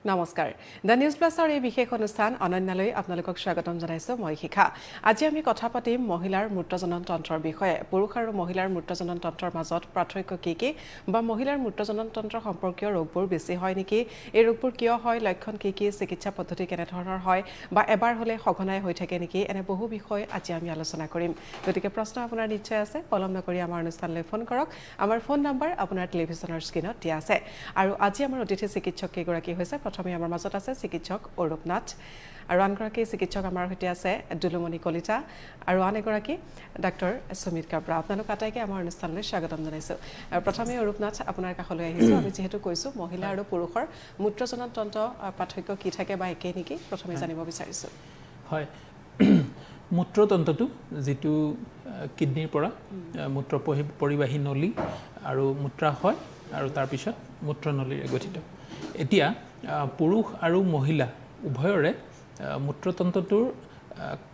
নমস্কাৰ the news প্লাছৰ এই বিশেষ অনুষ্ঠান অনন্যালৈ আপোনালোকক স্বাগতম জনাইছোঁ মই শিখা আজি আমি কথা পাতিম মহিলাৰ মূত্ৰজনন তন্ত্ৰৰ বিষয়ে পুৰুষ আৰু মহিলাৰ মূত্ৰজনন তন্ত্ৰৰ মাজত পাৰ্থক্য কি বা মহিলাৰ মূত্ৰজনন তন্ত্ৰ সম্পৰ্কীয় ৰোগবোৰ বেছি হয় নেকি এই ৰোগবোৰ কিয় হয় লক্ষণ কি চিকিৎসা পদ্ধতি কেনে ধৰণৰ হয় বা এবাৰ হলে সঘনাই হৈ থাকে নেকি এনে বহু বিষয় আজি আমি আলোচনা কৰিম গতিকে প্ৰশ্ন আপোনাৰ নিশ্চয় আছে কলম নকৰি আমাৰ অনুষ্ঠানলৈ ফোন কৰক আমাৰ ফোন নম্বৰ আপোনাৰ টেলিভিছনৰ স্ক্ৰীনত দিয়া আছে আৰু আজি আমাৰ অতিথি চিকিৎসক কেইগৰাকী হৈছে প্ৰথমে আমাৰ মাজত আছে চিকিৎসক অৰূপ নাথ আৰু আনগৰাকী চিকিৎসক আমাৰ সৈতে আছে দুলুমণি কলিতা আৰু আন এগৰাকী ডাক্তৰ সুমিত কাব্ৰা আপোনালোক আটাইকে আমাৰ অনুষ্ঠানলৈ স্বাগতম জনাইছোঁ প্ৰথমে অৰূপ নাথ আপোনাৰ কাষলৈ আহিছোঁ আমি যেহেতু কৈছোঁ মহিলা আৰু পুৰুষৰ মূত্ৰজনন তন্ত্ৰ পাৰ্থক্য কি থাকে বা একেই নেকি প্ৰথমে জানিব বিচাৰিছোঁ হয় মূত্ৰতন্ত্ৰটো যিটো কিডনিৰ পৰা মূত্ৰ পৰিবাহী নলী আৰু মূত্ৰাশয় আৰু তাৰ পিছত মূত্ৰনলীৰে গঠিত এতিয়া পুৰুষ আৰু মহিলা উভয়ৰে মূত্ৰতন্ত্ৰটোৰ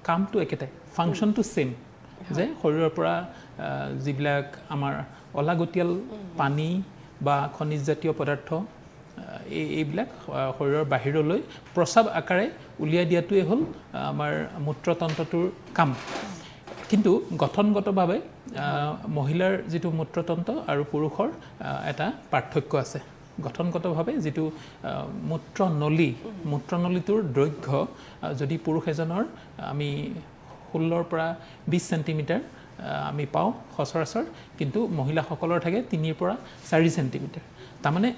কামটো একেটাই ফাংচনটো সেম যে শৰীৰৰ পৰা যিবিলাক আমাৰ অলাগতিয়াল পানী বা খনিজ জাতীয় পদাৰ্থ এইবিলাক শৰীৰৰ বাহিৰলৈ প্ৰস্ৰাৱ আকাৰে উলিয়াই দিয়াটোৱে হ'ল আমাৰ মূত্ৰতন্ত্ৰটোৰ কাম কিন্তু গঠনগতভাৱে মহিলাৰ যিটো মূত্ৰতন্ত্ৰ আৰু পুৰুষৰ এটা পাৰ্থক্য আছে গঠনগতভাৱে যিটো মূত্ৰনলীটোৰ দৈৰ্ঘ্য যদি পুৰুষ এজনৰ আমি 16 পৰা 20 চেণ্টিমিটাৰ আমি পাওঁ সচৰাচৰ কিন্তু মহিলাসকলৰ থাকে 3 পৰা 4 চেণ্টিমিটাৰ তাৰমানে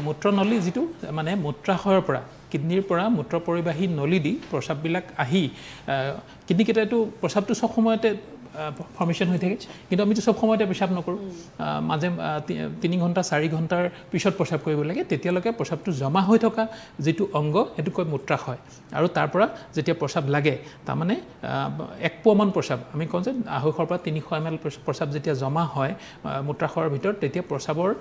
মূত্ৰনলী যিটো মানে মূত্ৰাশয়ৰ পৰা কিডনিৰ পৰা মূত্ৰ পৰিবাহী নলী দি প্ৰস্ৰাৱবিলাক আহি কিডনিকেইটাইতো প্ৰস্ৰাৱটো চব সময়তে ফৰ্মেশ্যন হৈ থাকে কিন্তু আমিতো চব সময়তে পেচাব নকৰোঁ মাজে 3 ঘণ্টা 4 ঘণ্টাৰ পিছত প্ৰস্ৰাৱ কৰিব লাগে তেতিয়ালৈকে প্ৰস্ৰাৱটো জমা হৈ থকা যিটো অংগ সেইটো কয় মূত্ৰাশয় আৰু তাৰ পৰা যেতিয়া প্ৰস্ৰাৱ লাগে তাৰমানে 1 পোৱামান প্ৰস্ৰাৱ আমি কওঁ যে 250 পৰা 300 ml প্ৰস্ৰাৱ যেতিয়া জমা হয় মূত্ৰাশয়ৰ ভিতৰত তেতিয়া প্ৰস্ৰাৱৰ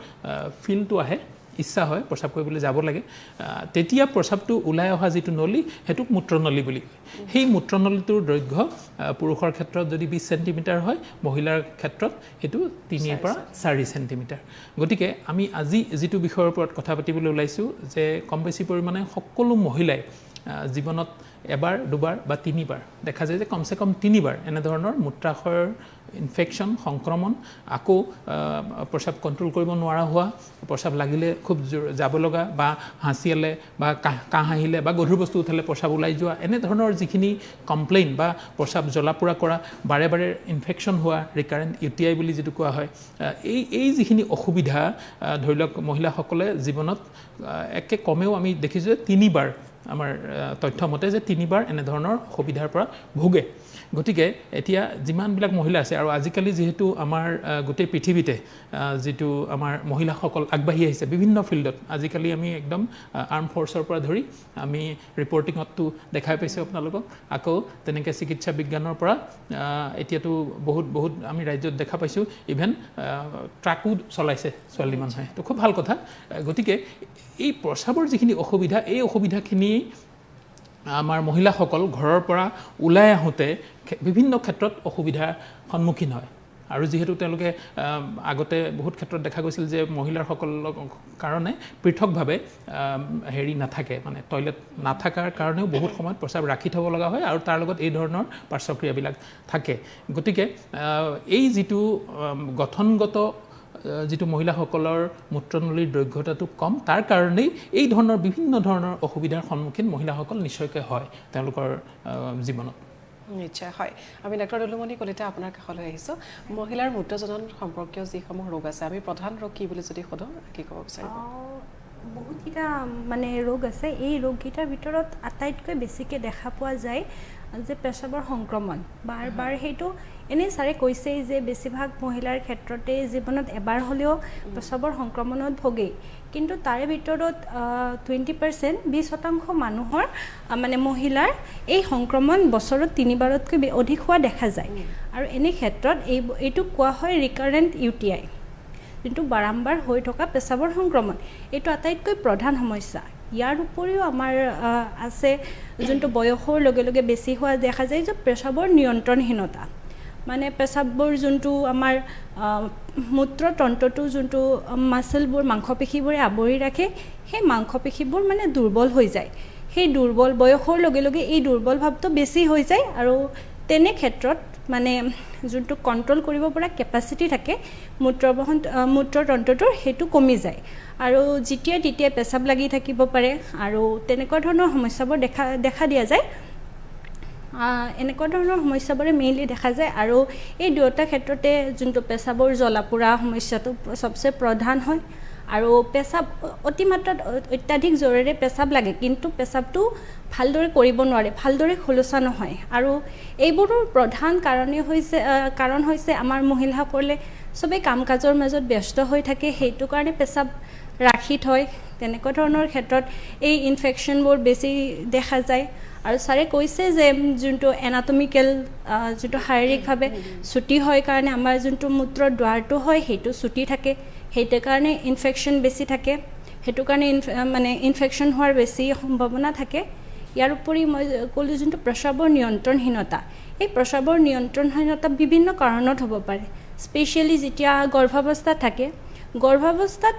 ফিলটো আহে ইচ্ছা হয় প্ৰস্ৰাৱ কৰিবলৈ যাব লাগে তেতিয়া প্ৰস্ৰাৱটো ওলাই অহা যিটো নলী সেইটোক মূত্ৰনলী বুলি কয় সেই মূত্ৰনলীটোৰ দৈৰ্ঘ্য পুৰুষৰ ক্ষেত্ৰত যদি 20 চেণ্টিমিটাৰ হয় মহিলাৰ ক্ষেত্ৰত সেইটো 3 পৰা 4 চেণ্টিমিটাৰ গতিকে আমি আজি যিটো বিষয়ৰ ওপৰত কথা পাতিবলৈ ওলাইছোঁ যে কম বেছি পৰিমাণে সকলো মহিলাই জীৱনত এবাৰ দুবাৰ বা 3 বাৰ দেখা যায় যে কমচে কম 3 বাৰ এনেধৰণৰ মূত্ৰাশয়ৰ ইনফেকশ্যন সংক্ৰমণ আকৌ প্ৰস্ৰাৱ কণ্ট্ৰল কৰিব নোৱাৰা হোৱা প্ৰস্ৰাৱ লাগিলে খুব যাব লগা বা হাঁচিয়ালে বা কাহ আহিলে বা গধুৰ বস্তু উঠালে প্ৰস্ৰাৱ ওলাই যোৱা এনেধৰণৰ যিখিনি কমপ্লেইন বা প্ৰস্ৰাৱ জ্বলা-পোৰা কৰা বাৰে বাৰে ইনফেকশ্যন হোৱা ৰিকাৰেণ্ট UTI বুলি যিটো কোৱা হয় এই যিখিনি অসুবিধা ধৰি লওক মহিলাসকলে জীৱনত একে কমেও আমি দেখিছোঁ যে 3 বাৰ আমাৰ তথ্য মতে যে 3 বাৰ এনেধৰণৰ অসুবিধাৰ পৰা ভোগে গতিকে এতিয়া যিমানবিলাক মহিলা আছে আৰু আজিকালি যিহেতু আমাৰ গোটেই পৃথিৱীতে যিটো আমাৰ মহিলাসকল আগবাঢ়ি আহিছে বিভিন্ন ফিল্ডত আজিকালি আমি একদম আৰ্ম ফ'ৰ্চৰ পৰা ধৰি আমি ৰিপৰ্টিঙততো দেখাই পাইছোঁ আপোনালোকক আকৌ তেনেকৈ চিকিৎসা বিজ্ঞানৰ পৰা এতিয়াতো বহুত আমি ৰাজ্যত দেখা পাইছোঁ ইভেন ট্ৰাকো চলাইছে ছোৱালী মানুহে তো খুব ভাল কথা গতিকে এই প্ৰস্ৰাৱৰ যিখিনি অসুবিধা এই অসুবিধাখিনি আমাৰ মহিলাসকল ঘৰৰ পৰা ওলাই আহোঁতে বিভিন্ন ক্ষেত্ৰত অসুবিধাৰ সন্মুখীন হয় আৰু যিহেতু তেওঁলোকে আগতে বহুত ক্ষেত্ৰত দেখা গৈছিল যে মহিলাসকলৰ কাৰণে পৃথকভাৱে নাথাকে মানে টয়লেট নাথাকাৰ কাৰণেও বহুত সময়ত প্ৰস্ৰাৱ ৰাখি থ'ব লগা হয় আৰু তাৰ লগত এই ধৰণৰ পাৰ্শ্বক্ৰিয়াবিলাক থাকে গতিকে এই যিটো গঠনগত যিটো মহিলাসকলৰ মূত্ৰনলীৰ দৈৰ্ঘ্যতাটো কম তাৰ কাৰণেই এই ধৰণৰ বিভিন্ন ধৰণৰ অসুবিধাৰ সন্মুখীন মহিলাসকল নিশ্চয়কৈ হয় তেওঁলোকৰ জীৱনত নিশ্চয় হয় আমি ডাক্তৰ দুলুমণি কলিতা আপোনাৰ কাষলৈ আহিছোঁ মহিলাৰ মূত্ৰজনন সম্পৰ্কীয় যিসমূহ ৰোগ আছে আমি প্ৰধান ৰোগ কি বুলি যদি সোধোঁ কি ক'ব বিচাৰিব বহুতকেইটা মানে ৰোগ আছে এই ৰোগকেইটাৰ ভিতৰত আটাইতকৈ বেছিকৈ দেখা পোৱা যায় যে পেচাবৰ সংক্ৰমণ বাৰ সেইটো এনেই ছাৰে কৈছেই যে বেছিভাগ মহিলাৰ ক্ষেত্ৰতে জীৱনত এবাৰ হ'লেও পেচাবৰ সংক্ৰমণত ভোগেই কিন্তু তাৰে ভিতৰত 20% 20% মানুহৰ মানে মহিলাৰ এই সংক্ৰমণ বছৰত 3 বাৰতকৈ অধিক হোৱা দেখা যায় আৰু এনে ক্ষেত্ৰত এইটো কোৱা হয় ৰিকাৰেণ্ট UTI যোনটো বাৰম্বাৰ হৈ থকা পেচাবৰ সংক্ৰমণ এইটো আটাইতকৈ প্ৰধান সমস্যা ইয়াৰ উপৰিও আমাৰ আছে যোনটো বয়সৰ লগে লগে বেছি হোৱা দেখা যায় যে পেচাবৰ নিয়ন্ত্ৰণহীনতা মানে পেচাবৰ যোনটো আমাৰ মূত্ৰতন্ত্ৰটো যোনটো মাচলবোৰ মাংসপেশীবোৰে আৱৰি ৰাখে সেই মাংসপেশীবোৰ মানে দুৰ্বল হৈ যায় সেই দুৰ্বল বয়সৰ লগে লগে এই দুৰ্বল ভাৱটো বেছি হৈ যায় আৰু তেনে ক্ষেত্ৰত মানে যোনটো কণ্ট্ৰল কৰিব পৰা কেপাচিটি থাকে মূত্ৰতন্ত্ৰটোৰ সেইটো কমি যায় আৰু যেতিয়া তেতিয়া পেচাব লাগি থাকিব পাৰে আৰু তেনেকুৱা ধৰণৰ সমস্যাবোৰ দেখা দিয়া যায় এনেকুৱা ধৰণৰ সমস্যাবোৰে মেইনলি দেখা যায় আৰু এই দুয়োটা ক্ষেত্ৰতে যোনটো পেচাবৰ জ্বলা-পোৰা সমস্যাটো সবচে প্ৰধান হয় আৰু পেচাব অতিমাত্ৰাত অত্যাধিক জোৰেৰে পেচাব লাগে কিন্তু পেচাবটো ভালদৰে কৰিব নোৱাৰে ভালদৰে খোলোচা নহয় আৰু এইবোৰৰ প্ৰধান কাৰণ হৈছে আমাৰ মহিলাসকলে সবেই কাম কাজৰ মাজত ব্যস্ত হৈ থাকে সেইটো কাৰণে পেচাব ৰাখি থয় তেনেকুৱা ধৰণৰ ক্ষেত্ৰত এই ইনফেকশ্যনবোৰ বেছি দেখা যায় আৰু ছাৰে কৈছে যে যোনটো এনাটমিকেল যোনটো শাৰীৰিকভাৱে ছুটি হয় কাৰণে আমাৰ যোনটো মূত্ৰৰ দুৱাৰটো হয় সেইটো ছুটি থাকে সেইটো কাৰণে ইনফেকশ্যন বেছি থাকে সেইটো কাৰণে মানে ইনফেকশ্যন হোৱাৰ বেছি সম্ভাৱনা থাকে ইয়াৰ উপৰি মই ক'লোঁ যোনটো প্ৰস্ৰাৱৰ নিয়ন্ত্ৰণহীনতা এই প্ৰস্ৰাৱৰ নিয়ন্ত্ৰণহীনতা বিভিন্ন কাৰণত হ'ব পাৰে স্পেচিয়েলি যেতিয়া গৰ্ভাৱস্থাত থাকে গৰ্ভাৱস্থাত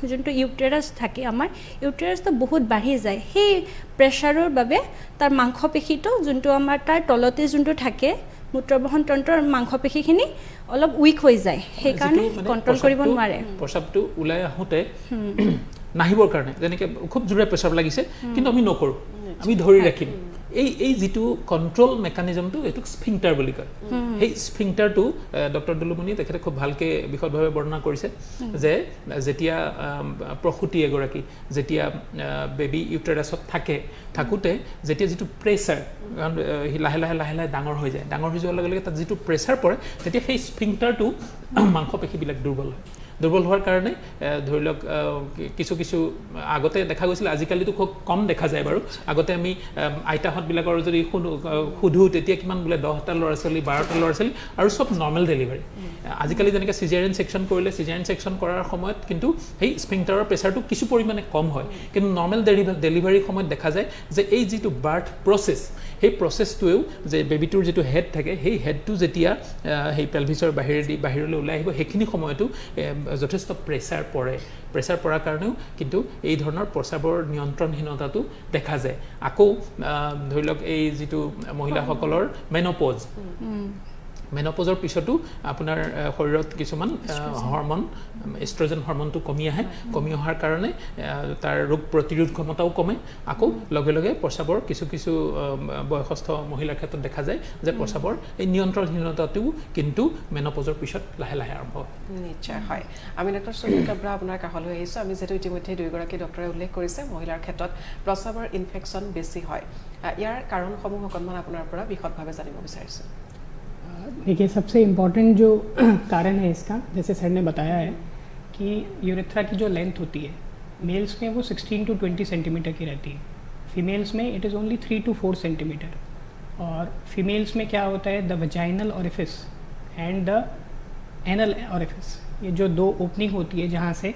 যোনটো ইউটেৰাছ থাকে আমাৰ ইউটেৰাছটো বহুত বাঢ়ি যায় সেই প্ৰেছাৰৰ বাবে তাৰ মাংসপেশীটো যোনটো আমাৰ তাৰ তলতে যোনটো থাকে মূত্ৰবহন তন্ত্ৰৰ মাংসপেশীখিনি অলপ উইক হৈ যায় সেইকাৰণে কণ্ট্ৰল কৰিব নোৱাৰে প্ৰস্ৰাৱটো ওলাই আহোঁতে নাহিবৰ কাৰণে যেনেকৈ খুব জোৰে প্ৰেছাৰ লাগিছে কিন্তু আমি নকৰোঁ আমি ধৰি ৰাখিম এই যিটো কণ্ট্ৰল মেকানিজমটো এইটোক স্ফিংটাৰ বুলি কয় সেই স্ফিংটাৰটো ডক্টৰ দুলুমণি তেখেতে খুব ভালকৈ বিশদভাৱে বৰ্ণনা কৰিছে যে যেতিয়া প্ৰসূতি এগৰাকী যেতিয়া বেবী ইউটেৰাছত থাকোঁতে যেতিয়া যিটো প্ৰেছাৰ কাৰণ লাহে লাহে ডাঙৰ হৈ যায় ডাঙৰ হৈ যোৱাৰ লগে লগে তাত যিটো প্ৰেছাৰ পৰে তেতিয়া সেই স্ফিংটাৰটো মাংসপেশীবিলাক দুৰ্বল হোৱাৰ কাৰণে ধৰি লওক কিছু আগতে দেখা গৈছিল আজিকালিতো খুব কম দেখা যায় বাৰু আগতে আমি আইতাহঁতবিলাকৰ যদি সুধো তেতিয়া কিমান বোলে 10টা ল'ৰা ছোৱালী 12টা ল'ৰা ছোৱালী আৰু চব নৰ্মেল ডেলিভাৰী আজিকালি যেনেকৈ চিজাৰিয়ান ছেকশ্যন কৰিলে চিজাৰিয়ান ছেকশ্যন কৰাৰ সময়ত কিন্তু সেই স্ফিংটাৰৰ প্ৰেছাৰটো কিছু পৰিমাণে কম হয় কিন্তু নৰ্মেল ডেলিভাৰীৰ সময়ত দেখা যায় যে এই যিটো বাৰ্থ প্ৰচেছ সেই প্ৰচেছটোৱেও যে বেবীটোৰ যিটো হেড থাকে সেই হেডটো যেতিয়া সেই পেলভিছৰ বাহিৰলৈ ওলাই আহিব সেইখিনি সময়তো যথেষ্ট প্ৰেছাৰ পৰাৰ কাৰণেও কিন্তু এই ধৰণৰ প্ৰস্ৰাৱৰ নিয়ন্ত্ৰণহীনতাটো দেখা যায় আকৌ ধৰি লওক এই যিটো মহিলাসকলৰ মেনপজৰ পিছতো আপোনাৰ শৰীৰত কিছুমান হৰমন এষ্ট্ৰজেন হৰমনটো কমি অহাৰ কাৰণে তাৰ ৰোগ প্ৰতিৰোধ ক্ষমতাও কমে আকৌ লগে লগে প্ৰস্ৰাৱৰ কিছু বয়সস্থ মহিলাৰ ক্ষেত্ৰত দেখা যায় যে প্ৰস্ৰাৱৰ এই নিয়ন্ত্ৰণহীনতাটোও কিন্তু মেনপজৰ পিছত লাহে লাহে আৰম্ভ হয় নিশ্চয় হয় আমি ডক্টৰ সুনীল কাব্ৰা আপোনাৰ কাষলৈ আহিছোঁ আমি যিহেতু ইতিমধ্যে দুয়োগৰাকী ডক্টৰে উল্লেখ কৰিছে মহিলাৰ ক্ষেত্ৰত প্ৰস্ৰাৱৰ ইনফেকশ্যন বেছি হয় ইয়াৰ কাৰণসমূহ অকণমান আপোনাৰ পৰা বিশদভাৱে জানিব বিচাৰিছোঁ देखिए सबसे इम्पॉर्टेंट जो कारण है इसका जैसे सर ने बताया है कि यूरेथ्रा की जो लेंथ होती है मेल्स में वो 16 to 20 सेंटीमीटर की रहती है फीमेल्स में it is only 3 to 4 centimetre और फीमेल्स में क्या होता है the vaginal orifice and the anal orifice ये जो दो ओपनिंग होती है जहाँ से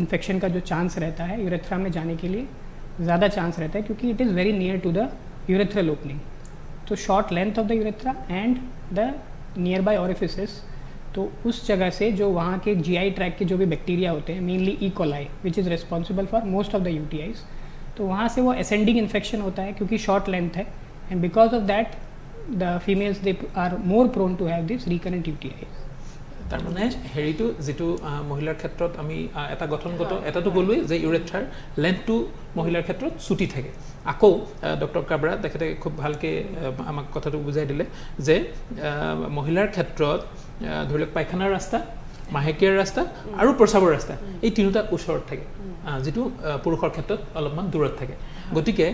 इन्फेक्शन का जो चांस रहता है यूरेथ्रा में जाने के लिए ज़्यादा चांस रहता है क्योंकि it is very near to the urethral opening तो short length of the urethra and the near by orifices तो उस जगह से जो वहाँ के जीआई ट्रैक के जो भी बैक्टीरिया होते हैं mainly E coli which is responsible for most of the UTIs तो वहाँ से वो असेंडिंग इन्फेक्शन होता है क्योंकि शॉर्ट लेंथ है and because of that the females they are more prone to have this recurrent UTIs তাৰমানে হেৰিটো যিটো মহিলাৰ ক্ষেত্ৰত আমি এটা গঠনগত এটাটো ক'লোৱেই যে ইউৰেথ্ৰাৰ লেন্থটো মহিলাৰ ক্ষেত্ৰত ছুটি থাকে আকৌ ডক্টৰ কাব্ৰা তেখেতে খুব ভালকৈ আমাক কথাটো বুজাই দিলে যে মহিলাৰ ক্ষেত্ৰত ধৰি লওক পায়খানাৰ ৰাস্তা মাহেকীয়াৰ ৰাস্তা আৰু প্ৰস্ৰাৱৰ ৰাস্তা এই তিনিটা ওচৰত থাকে যিটো পুৰুষৰ ক্ষেত্ৰত অলপমান দূৰত থাকে গতিকে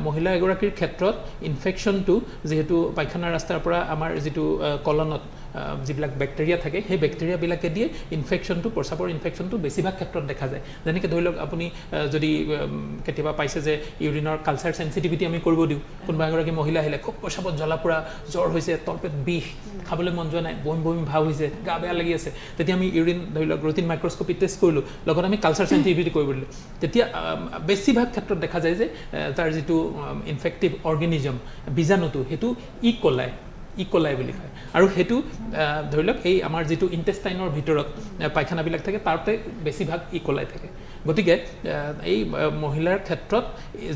মহিলা এগৰাকীৰ ক্ষেত্ৰত ইনফেকশ্যনটো যিহেতু পায়খানাৰ ৰাস্তাৰ পৰা আমাৰ যিটো কলনত যিবিলাক বেক্টেৰিয়া থাকে সেই বেক্টেৰিয়াবিলাকে দিয়ে ইনফেকশ্যনটো প্ৰস্ৰাৱৰ ইনফেকশ্যনটো বেছিভাগ ক্ষেত্ৰত দেখা যায় যেনেকৈ ধৰি লওক আপুনি যদি কেতিয়াবা পাইছে যে ইউৰিনৰ কালচাৰ চেঞ্চিটিভিটি আমি কৰিব দিওঁ কোনোবা এগৰাকী মহিলা আহিলে খুব প্ৰস্ৰাৱত জ্বলা পোৰা জ্বৰ হৈছে তলপেট বিষ খাবলৈ মন যোৱা নাই বমি বমি ভাৱ হৈছে গা বেয়া লাগি আছে তেতিয়া আমি ইউৰিন ধৰি লওক ৰুটিন মাইক্ৰস্কপি টেষ্ট কৰিলোঁ লগত আমি কালচাৰ চেঞ্চিটিভিটি কৰিব দিলোঁ তেতিয়া বেছিভাগ ক্ষেত্ৰত দেখা যায় যে তাৰ যিটো ইনফেক্টিভ অৰ্গেনিজম বীজাণুটো সেইটো ইকলাই বুলি কয় আৰু সেইটো ধৰি লওক এই আমাৰ যিটো ইণ্টেষ্টাইনৰ ভিতৰত পায়খানাবিলাক থাকে তাতে বেছিভাগ ইকলাই থাকে গতিকে এই মহিলাৰ ক্ষেত্ৰত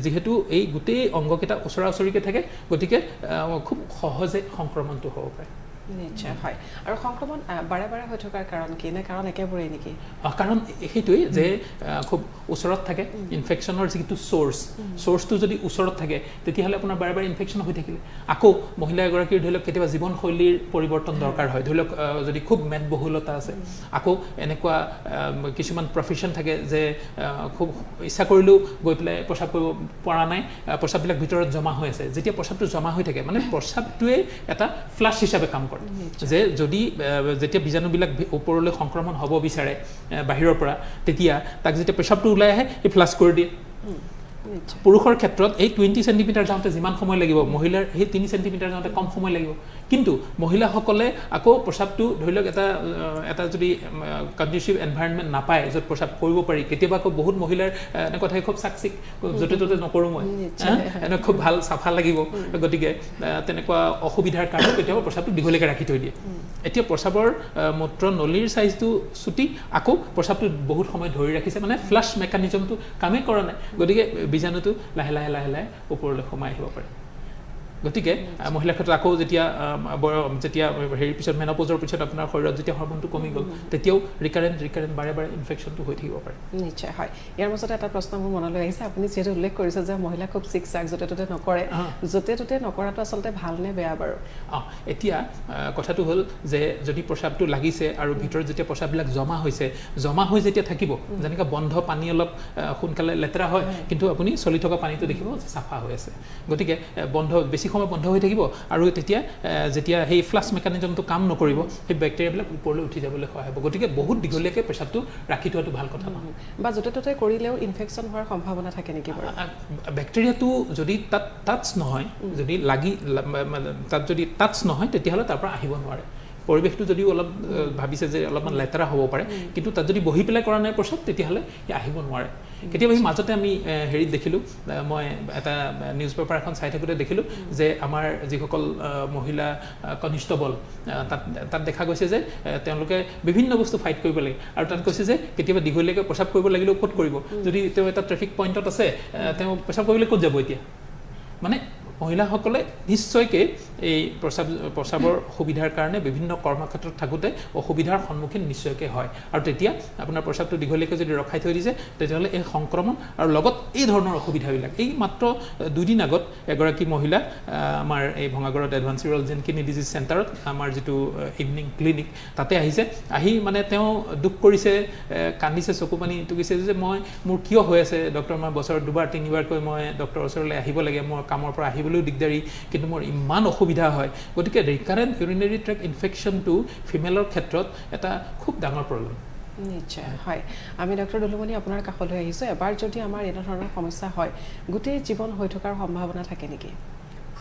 যিহেতু এই গোটেই অংগকেইটা ওচৰা ওচৰিকৈ থাকে গতিকে খুব সহজে সংক্ৰমণটো হ'ব পাৰে নিশ্চয় হয় আৰু সংক্ৰমণ বাৰে বাৰে হৈ থকাৰ কাৰণ কি নে কাৰণ একেবোৰেই নেকি কাৰণ সেইটোৱেই যে খুব ওচৰত থাকে ইনফেকশ্যনৰ যিটো চ'ৰ্চটো যদি ওচৰত থাকে তেতিয়াহ'লে আপোনাৰ বাৰে বাৰে ইনফেকশ্যন হৈ থাকিলে আকৌ মহিলা এগৰাকীৰ ধৰি লওক কেতিয়াবা জীৱনশৈলীৰ পৰিৱৰ্তন দৰকাৰ হয় ধৰি লওক যদি খুব মেদবহুলতা আছে আকৌ এনেকুৱা কিছুমান প্ৰফেশ্যন থাকে যে খুব ইচ্ছা কৰিলেও গৈ পেলাই প্ৰস্ৰাৱ কৰিব পৰা নাই প্ৰস্ৰাৱবিলাক ভিতৰত জমা হৈ আছে যেতিয়া প্ৰস্ৰাৱটো জমা হৈ থাকে মানে প্ৰস্ৰাৱটোৱে এটা ফ্লাছ হিচাপে কাম কৰে যে যদি যেতিয়া বীজাণুবিলাক ওপৰলৈ সংক্ৰমণ হ'ব বিচাৰে বাহিৰৰ পৰা তেতিয়া তাক যেতিয়া পেচাবটো ওলাই আহে এই ফ্লাছ কৰি দিয়ে পুৰুষৰ ক্ষেত্ৰত এই 20 সেন্টিমিটাৰ যাওঁতে যিমান সময় লাগিব মহিলাৰ সেই 3 সেন্টিমিটাৰ যাওঁতে কম সময় লাগিব কিন্তু মহিলাসকলে আকৌ প্ৰস্ৰাৱটো ধৰি লওক এটা যদি কণ্ডিচিভ এনভাইৰনমেণ্ট নাপায় য'ত প্ৰস্ৰাৱ কৰিব পাৰি কেতিয়াবা আকৌ বহুত মহিলাৰ এনেকুৱা থাকে খুব চাকচিক য'তে ত'তে নকৰোঁ মই এনেকুৱা খুব ভাল চাফা লাগিব গতিকে তেনেকুৱা অসুবিধাৰ কাৰণে কেতিয়াবা প্ৰস্ৰাৱটো দীঘলীয়াকৈ ৰাখি থৈ দিয়ে এতিয়া প্ৰস্ৰাৱৰ মূত্ৰ নলীৰ চাইজটো চুটি আকৌ প্ৰস্ৰাৱটো বহুত সময় ধৰি ৰাখিছে মানে ফ্লাছ মেকানিজমটো কামেই কৰা নাই গতিকে বীজাণুটো লাহে লাহে ওপৰলৈ সোমাই আহিব পাৰে গতিকে মহিলাৰ ক্ষেত্ৰত আকৌ যেতিয়া হেৰিৰ পিছত মেনপ'জৰ পিছত আপোনাৰ শৰীৰত যেতিয়া হৰম'নটো কমি গ'ল তেতিয়াও ৰিকাৰেণ্ট বাৰে বাৰে ইনফেকশ্যনটো হৈ থাকিব পাৰে নিশ্চয় হয় ইয়াৰ মাজতে এটা প্ৰশ্ন মোৰ মনলৈ আহিছে আপুনি যিহেতু উল্লেখ কৰিছে যে মহিলা খুব চিকচাক য'তে ত'তে নকৰে য'তে ত'তে নকৰাটো আচলতে ভাল নে বেয়া বাৰু এতিয়া কথাটো হ'ল যে যদি প্ৰস্ৰাৱটো লাগিছে আৰু ভিতৰত যেতিয়া প্ৰস্ৰাৱবিলাক জমা হৈ যেতিয়া থাকিব যেনেকৈ বন্ধ পানী অলপ সোনকালে লেতেৰা হয় কিন্তু আপুনি চলি থকা পানীটো দেখিব চাফা হৈ আছে গতিকে বেছি সময় বন্ধ হৈ থাকিব আৰু যেতিয়া সেই ফ্লাছ মেকানিজমটো কাম নকৰিব সেই বেক্টেৰিয়াবিলাক ওপৰলৈ উঠি যাবলৈ সহায় হ'ব গতিকে বহুত দীঘলীয়াকৈ পেচাবটো ৰাখি থোৱাটো ভাল কথা নহয় বা য'তে ত'তে কৰিলেও ইনফেকশ্যন হোৱাৰ সম্ভাৱনা থাকে নেকি বাৰু বেক্টেৰিয়াটো যদি তাত টাচ নহয় যদি তাত যদি টাচ নহয় তেতিয়াহ'লে তাৰ পৰা আহিব নোৱাৰে পৰিৱেশটো যদিও অলপ ভাবিছে যে অলপমান লেতেৰা হ'ব পাৰে কিন্তু তাত যদি বহি পেলাই কৰা নাই প্ৰস্ৰাৱ তেতিয়াহ'লে আহিব নোৱাৰে কেতিয়াবা সেই মাজতে আমি হেৰিত দেখিলোঁ মই এটা নিউজ পেপাৰ এখন চাই থাকোঁতে দেখিলোঁ যে আমাৰ যিসকল মহিলা কনিষ্টবল তাত দেখা গৈছে যে তেওঁলোকে বিভিন্ন বস্তু ফাইট কৰিব লাগে আৰু তাত কৈছে যে কেতিয়াবা দীঘলীয়াকৈ প্ৰস্ৰাৱ কৰিব লাগিলেও ক'ত কৰিব যদি তেওঁ এটা ট্ৰেফিক পইণ্টত আছে তেওঁ প্ৰস্ৰাৱ কৰিবলৈ ক'ত যাব এতিয়া মানে মহিলাসকলে নিশ্চয়কৈ এই প্ৰস্ৰাৱৰ সুবিধাৰ কাৰণে বিভিন্ন কৰ্মক্ষেত্ৰত থাকোঁতে অসুবিধাৰ সন্মুখীন নিশ্চয়কৈ হয় আৰু তেতিয়া আপোনাৰ প্ৰস্ৰাৱটো দীঘলীয়াকৈ যদি ৰখাই থৈ দিছে তেতিয়াহ'লে এই সংক্ৰমণ আৰু লগত এই ধৰণৰ অসুবিধাবিলাক এই মাত্ৰ 2 দিন আগত এগৰাকী মহিলা আমাৰ এই ভঙাগড়ত এডভান্স ইউৰল জেন কিডনি ডিজিজ চেণ্টাৰত আমাৰ যিটো ইভিনিং ক্লিনিক তাতে আহি মানে তেওঁ দুখ কৰিছে কান্দিছে চকু পানী টুকিছে যে মোৰ কিয় হৈ আছে ডক্টৰ মই বছৰত 2-3বাৰকৈ মই ডক্টৰৰ ওচৰলৈ আহিব লাগে মোৰ কামৰ পৰা আহিবলৈও দিগদাৰী কিন্তু মোৰ ইমান অসুবিধা হয় গতিকে ৰিকাৰেণ্ট ইউৰিনেৰী ট্ৰেক্ট ইনফেকশ্যনটো ফিমেলৰ ক্ষেত্ৰত এটা খুব ডাঙৰ প্ৰব্লেম নিশ্চয় হয় আমি ডক্টৰ দুলুমণি আপোনাৰ কাষলৈ আহিছোঁ এবাৰ যদি আমাৰ এনে ধৰণৰ সমস্যা হয় গোটেই জীৱন হৈ থকাৰ সম্ভাৱনা থাকে নেকি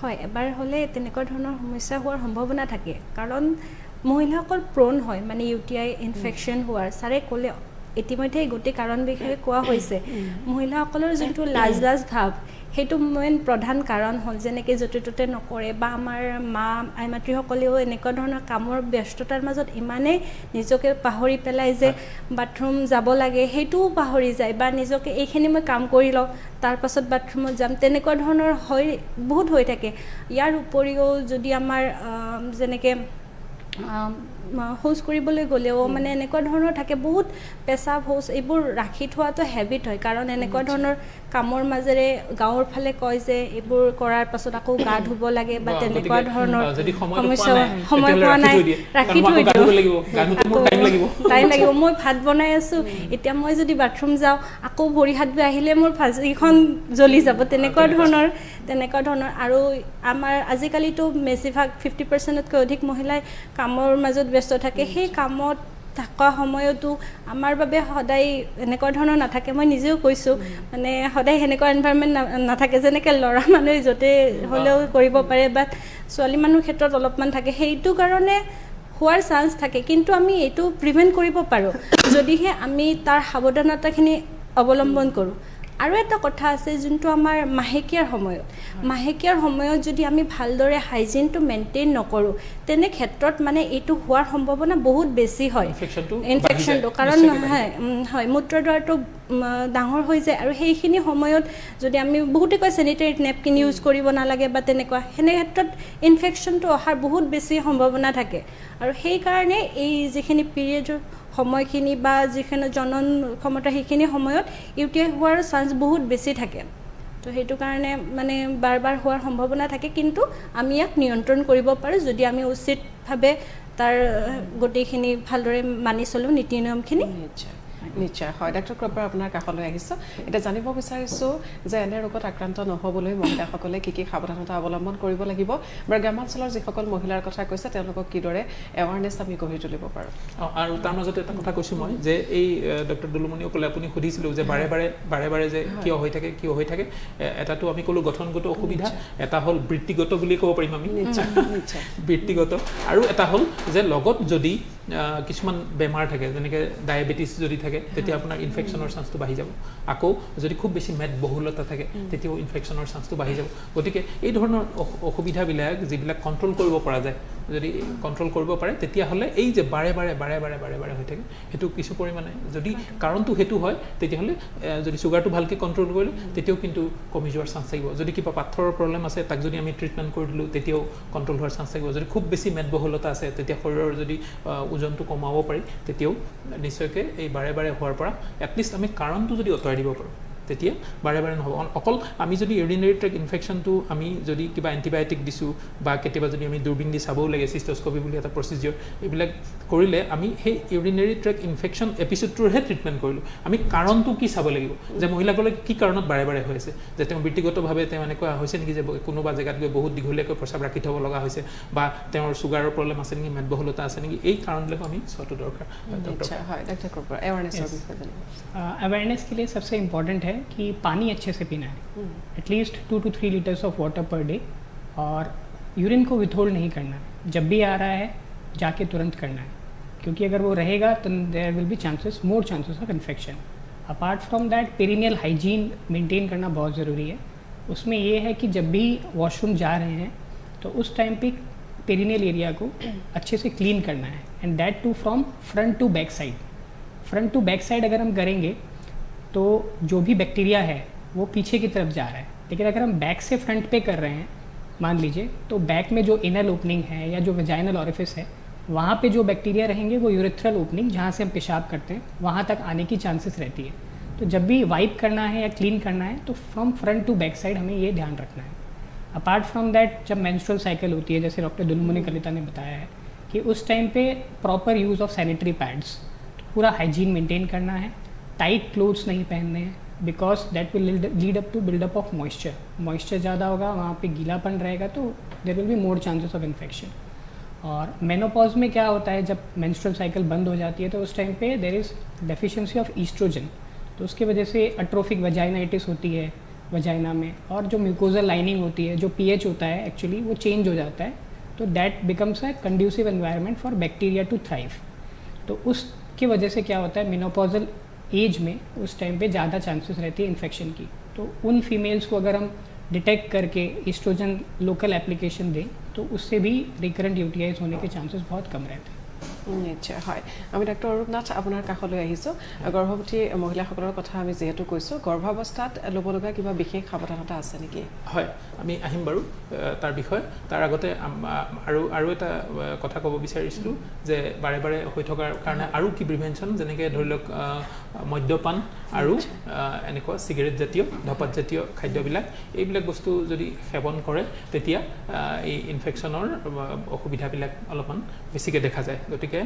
হয় এবাৰ হ'লে তেনেকুৱা ধৰণৰ সমস্যা হোৱাৰ সম্ভাৱনা থাকে কাৰণ মহিলাসকল প্ৰণ হয় মানে UTI ইনফেকশ্যন হোৱাৰ ছাৰে ক'লে ইতিমধ্যে গোটেই কাৰণ বিষয়ে কোৱা হৈছে মহিলাসকলৰ যোনটো লাজ ভাৱ সেইটো মেইন প্ৰধান কাৰণ হ'ল যেনেকৈ য'তে ত'তে নকৰে বা আমাৰ আই মাতৃসকলেও এনেকুৱা ধৰণৰ কামৰ ব্যস্ততাৰ মাজত ইমানেই নিজকে পাহৰি পেলাই যে বাথৰুম যাব লাগে সেইটোও পাহৰি যায় বা নিজকে এইখিনি মই কাম কৰি লওঁ তাৰ পাছত বাথৰুমত যাম তেনেকুৱা ধৰণৰ বহুত হৈ থাকে ইয়াৰ উপৰিও যদি আমাৰ যেনেকৈ শৌচ কৰিবলৈ গ'লেও মানে এনেকুৱা ধৰণৰ থাকে বহুত পেচাব শৌচ এইবোৰ ৰাখি থোৱাটো হেবিট হয় কাৰণ এনেকুৱা ধৰণৰ কামৰ মাজেৰে গাঁৱৰ ফালে কয় যে এইবোৰ কৰাৰ পাছত আকৌ গা ধুব লাগে বা তেনেকুৱা ধৰণৰ সময় পোৱা নাই ৰাখি থৈ দিওঁ টাইম লাগিব মই ভাত বনাই আছোঁ এতিয়া মই যদি বাথৰুম যাওঁ আকৌ ভৰি হাত ধুই আহিলে মোৰ ভাজিখন জ্বলি যাব তেনেকুৱা ধৰণৰ তেনেকুৱা ধৰণৰ আৰু আমাৰ আজিকালিতো বেছিভাগ 50%তকৈ অধিক মহিলাই কামৰ মাজত ব্যস্ত থাকে সেই কামত থকা সময়তো আমাৰ বাবে সদায় এনেকুৱা ধৰণৰ নাথাকে মই নিজেও কৈছোঁ মানে সদায় সেনেকুৱা এনভাইৰনমেণ্ট নাথাকে যেনেকৈ ল'ৰা মানুহে য'তে হ'লেও কৰিব পাৰে বাট ছোৱালী মানুহৰ ক্ষেত্ৰত অলপমান থাকে সেইটো কাৰণে হোৱাৰ চান্স থাকে কিন্তু আমি এইটো প্ৰিভেণ্ট কৰিব পাৰোঁ যদিহে আমি তাৰ সাৱধানতাখিনি অৱলম্বন কৰোঁ আৰু এটা কথা আছে যোনটো আমাৰ মাহেকীয়াৰ সময়ত যদি আমি ভালদৰে হাইজিনটো মেইনটেইন নকৰোঁ তেনে ক্ষেত্ৰত মানে এইটো হোৱাৰ সম্ভাৱনা বহুত বেছি হয় ইনফেকশ্যনটো কাৰণ হয় মূত্ৰদ্বাৰটো ডাঙৰ হৈ যায় আৰু সেইখিনি সময়ত যদি আমি বহুতে কয় চেনিটেৰী নেপকিন ইউজ কৰিব নালাগে বা তেনেকুৱা সেনে ক্ষেত্ৰত ইনফেকশ্যনটো অহাৰ বহুত বেছি সম্ভাৱনা থাকে আৰু সেইকাৰণে এই যিখিনি পিৰিয়ডৰ সময়খিনি বা যিখিনি জনন ক্ষমতা সেইখিনি সময়ত UTI হোৱাৰ চান্স বহুত বেছি থাকে তো সেইটো কাৰণে মানে বাৰ হোৱাৰ সম্ভাৱনা থাকে কিন্তু আমি ইয়াক নিয়ন্ত্ৰণ কৰিব পাৰোঁ যদি আমি উচিতভাৱে তাৰ গোটেইখিনি ভালদৰে মানি চলোঁ নীতি নিয়মখিনি নিশ্চয় হয় ডক্টৰ ক্ৰপাৰ আপোনাৰ কাষলৈ আহিছোঁ এতিয়া জানিব বিচাৰিছোঁ যে এনে ৰোগত আক্ৰান্ত নহ'বলৈ মহিলাসকলে কি সাৱধানতা অৱলম্বন কৰিব লাগিব বা গ্ৰামাঞ্চলৰ যিসকল মহিলাৰ কথা কৈছে তেওঁলোকক কিদৰে এৱাৰনেছ আমি গঢ়ি তুলিব পাৰোঁ আৰু তাৰ মাজতে এটা কথা কৈছোঁ মই যে এই ডক্টৰ দুলুমণিও ক'লে আপুনি সুধিছিলোঁ যে বাৰে বাৰে যে কিয় হৈ থাকে এটাটো আমি ক'লোঁ গঠনগত অসুবিধা এটা হ'ল বৃত্তিগত বুলি ক'ব পাৰিম আমি বৃত্তিগত আৰু এটা হ'ল যে লগত যদি কিছুমান বেমাৰ থাকে যেনেকৈ ডায়েবেটিছ যদি থাকে তেতিয়া আপোনাৰ ইনফেকশ্যনৰ চান্সটো বাঢ়ি যাব আকৌ যদি খুব বেছি মেদবহুলতা থাকে তেতিয়াও ইনফেকশ্যনৰ চান্সটো বাঢ়ি যাব গতিকে এই ধৰণৰ অসুবিধাবিলাক যিবিলাক কণ্ট্ৰল কৰিব পৰা যায় যদি কণ্ট্ৰল কৰিব পাৰে তেতিয়াহ'লে এই যে বাৰে বাৰে হৈ থাকে সেইটো কিছু পৰিমাণে যদি কাৰণটো সেইটো হয় তেতিয়াহ'লে যদি চুগাৰটো ভালকৈ কণ্ট্ৰল কৰিলোঁ তেতিয়াও কিন্তু কমি যোৱাৰ চান্স থাকিব যদি কিবা পাথৰৰ প্ৰব্লেম আছে তাক যদি আমি ট্ৰিটমেণ্ট কৰি দিলোঁ তেতিয়াও কণ্ট্ৰল হোৱাৰ চান্স থাকিব যদি খুব বেছি মেদবহুলতা আছে তেতিয়া শৰীৰৰ যদি ওজনটো কমাব পাৰি তেতিয়াও নিশ্চয়কৈ এই বাৰে হোৱাৰ পৰা এটলিষ্ট আমি কাৰণটো যদি আঁতৰাই দিব পাৰোঁ তেতিয়া বাৰে নহ'ব অকল আমি যদি ইউৰিনেৰী ট্ৰেক ইনফেকশ্যনটো আমি যদি কিবা এণ্টিবায়'টিক দিছোঁ বা কেতিয়াবা যদি আমি দূৰবীণ দি চাবও লাগে চিষ্টস্কপি বুলি এটা প্ৰচিডিঅ'ৰ এইবিলাক কৰিলে আমি সেই ইউৰিনেৰী ট্ৰেক ইনফেকশ্যন এপিচডটোৰহে ট্ৰিটমেণ্ট কৰিলোঁ আমি কাৰণটো কি চাব লাগিব যে মহিলাসকলে কি কাৰণত বাৰে হৈ আছে যে তেওঁ ব্যক্তিগতভাৱে তেওঁ এনেকুৱা হৈছে নেকি যে কোনোবা জেগাত গৈ বহুত দীঘলীয়াকৈ প্ৰস্ৰাৱ ৰাখি থ'ব লগা হৈছে বা তেওঁৰ চুগাৰৰ প্ৰব্লেম আছে নেকি মেদবহুলতা আছে নেকি এই কাৰণবিলাকো আমি চোৱাটো দৰকাৰ अवेयरनेस के लिए सबसे इम्पॉर्टेंट है कि पानी अच्छे से पीना है at least 2 to 3 litres of water per day और यूरिन को विथहोल्ड नहीं करना है जब भी आ रहा है जाके तुरंत करना है क्योंकि अगर वो रहेगा तो there will be more chances of infection apart from that perineal hygiene maintain करना बहुत ज़रूरी है उसमें ये है कि जब भी वॉशरूम जा रहे हैं तो उस टाइम पे पेरिनियल एरिया को अच्छे से क्लीन करना है and that too from front to back side अगर हम करेंगे तो जो भी बैक्टीरिया है वो पीछे की तरफ जा रहा है लेकिन अगर हम बैक से फ्रंट पे कर रहे हैं मान लीजिए तो बैक में जो इनल ओपनिंग है या जो वेजाइनल ऑरिफिस है वहाँ पे जो बैक्टीरिया रहेंगे वो यूरेथ्रल ओपनिंग जहाँ से हम पेशाब करते हैं वहाँ तक आने की चांसेस रहती है तो जब भी वाइप करना है या क्लीन करना है तो from front to back side हमें ये ध्यान रखना है अपार्ट फ्रॉम दैट जब मेंस्ट्रुअल साइकिल होती है जैसे डॉक्टर दुलुमणि कलिता ने बताया है कि उस टाइम पे proper use of sanitary pads पूरा हाइजीन मेंटेन करना है टाइट क्लोथ्स नहीं पहनने हैं because that will lead up to buildup of moisture ज़्यादा होगा वहाँ पे गीलापन रहेगा तो there will be more chances of infection और मेनोपॉज में क्या होता है जब मेंस्ट्रुअल साइकिल बंद हो जाती है तो उस टाइम पे there is deficiency of oestrogen तो उसकी वजह से अट्रोफिक वजाइनाइटिस होती है वजाइना में और जो म्यूकोजल लाइनिंग होती है जो pH होता है एक्चुअली वो चेंज हो जाता है तो that becomes a conducive environment for bacteria to thrive तो उसकी वजह से क्या होता है मेनोपॉजल एज में उस टाइम पे ज़्यादा चांसेस रहती है इन्फेक्शन की तो उन फीमेल्स को अगर हम डिटेक्ट करके ईस्ट्रोजन लोकल एप्लीकेशन दें तो उससे भी रिकरेंट UTIs होने के चांसेस बहुत कम रहते हैं নিশ্চয় হয় আমি ডক্টৰ অৰূপ নাথ আপোনাৰ কাষলৈ আহিছোঁ গৰ্ভৱতী মহিলাসকলৰ কথা আমি যিহেতু কৈছোঁ গৰ্ভাৱস্থাত ল'বলগীয়া কিবা বিশেষ সাৱধানতা আছে নেকি হয় আমি আহিম বাৰু তাৰ বিষয়ে তাৰ আগতে আৰু এটা কথা ক'ব বিচাৰিছিলোঁ যে বাৰে হৈ থকাৰ কাৰণে আৰু কি প্ৰিভেনশ্যন যেনেকৈ ধৰি লওক মদ্যপান আৰু এনেকুৱা চিগাৰেট জাতীয় ধপাত জাতীয় খাদ্যবিলাক এইবিলাক বস্তু যদি সেৱন কৰে তেতিয়া এই ইনফেকশ্যনৰ অসুবিধাবিলাক অলপমান বেছিকৈ দেখা যায় গতিকে গতিকে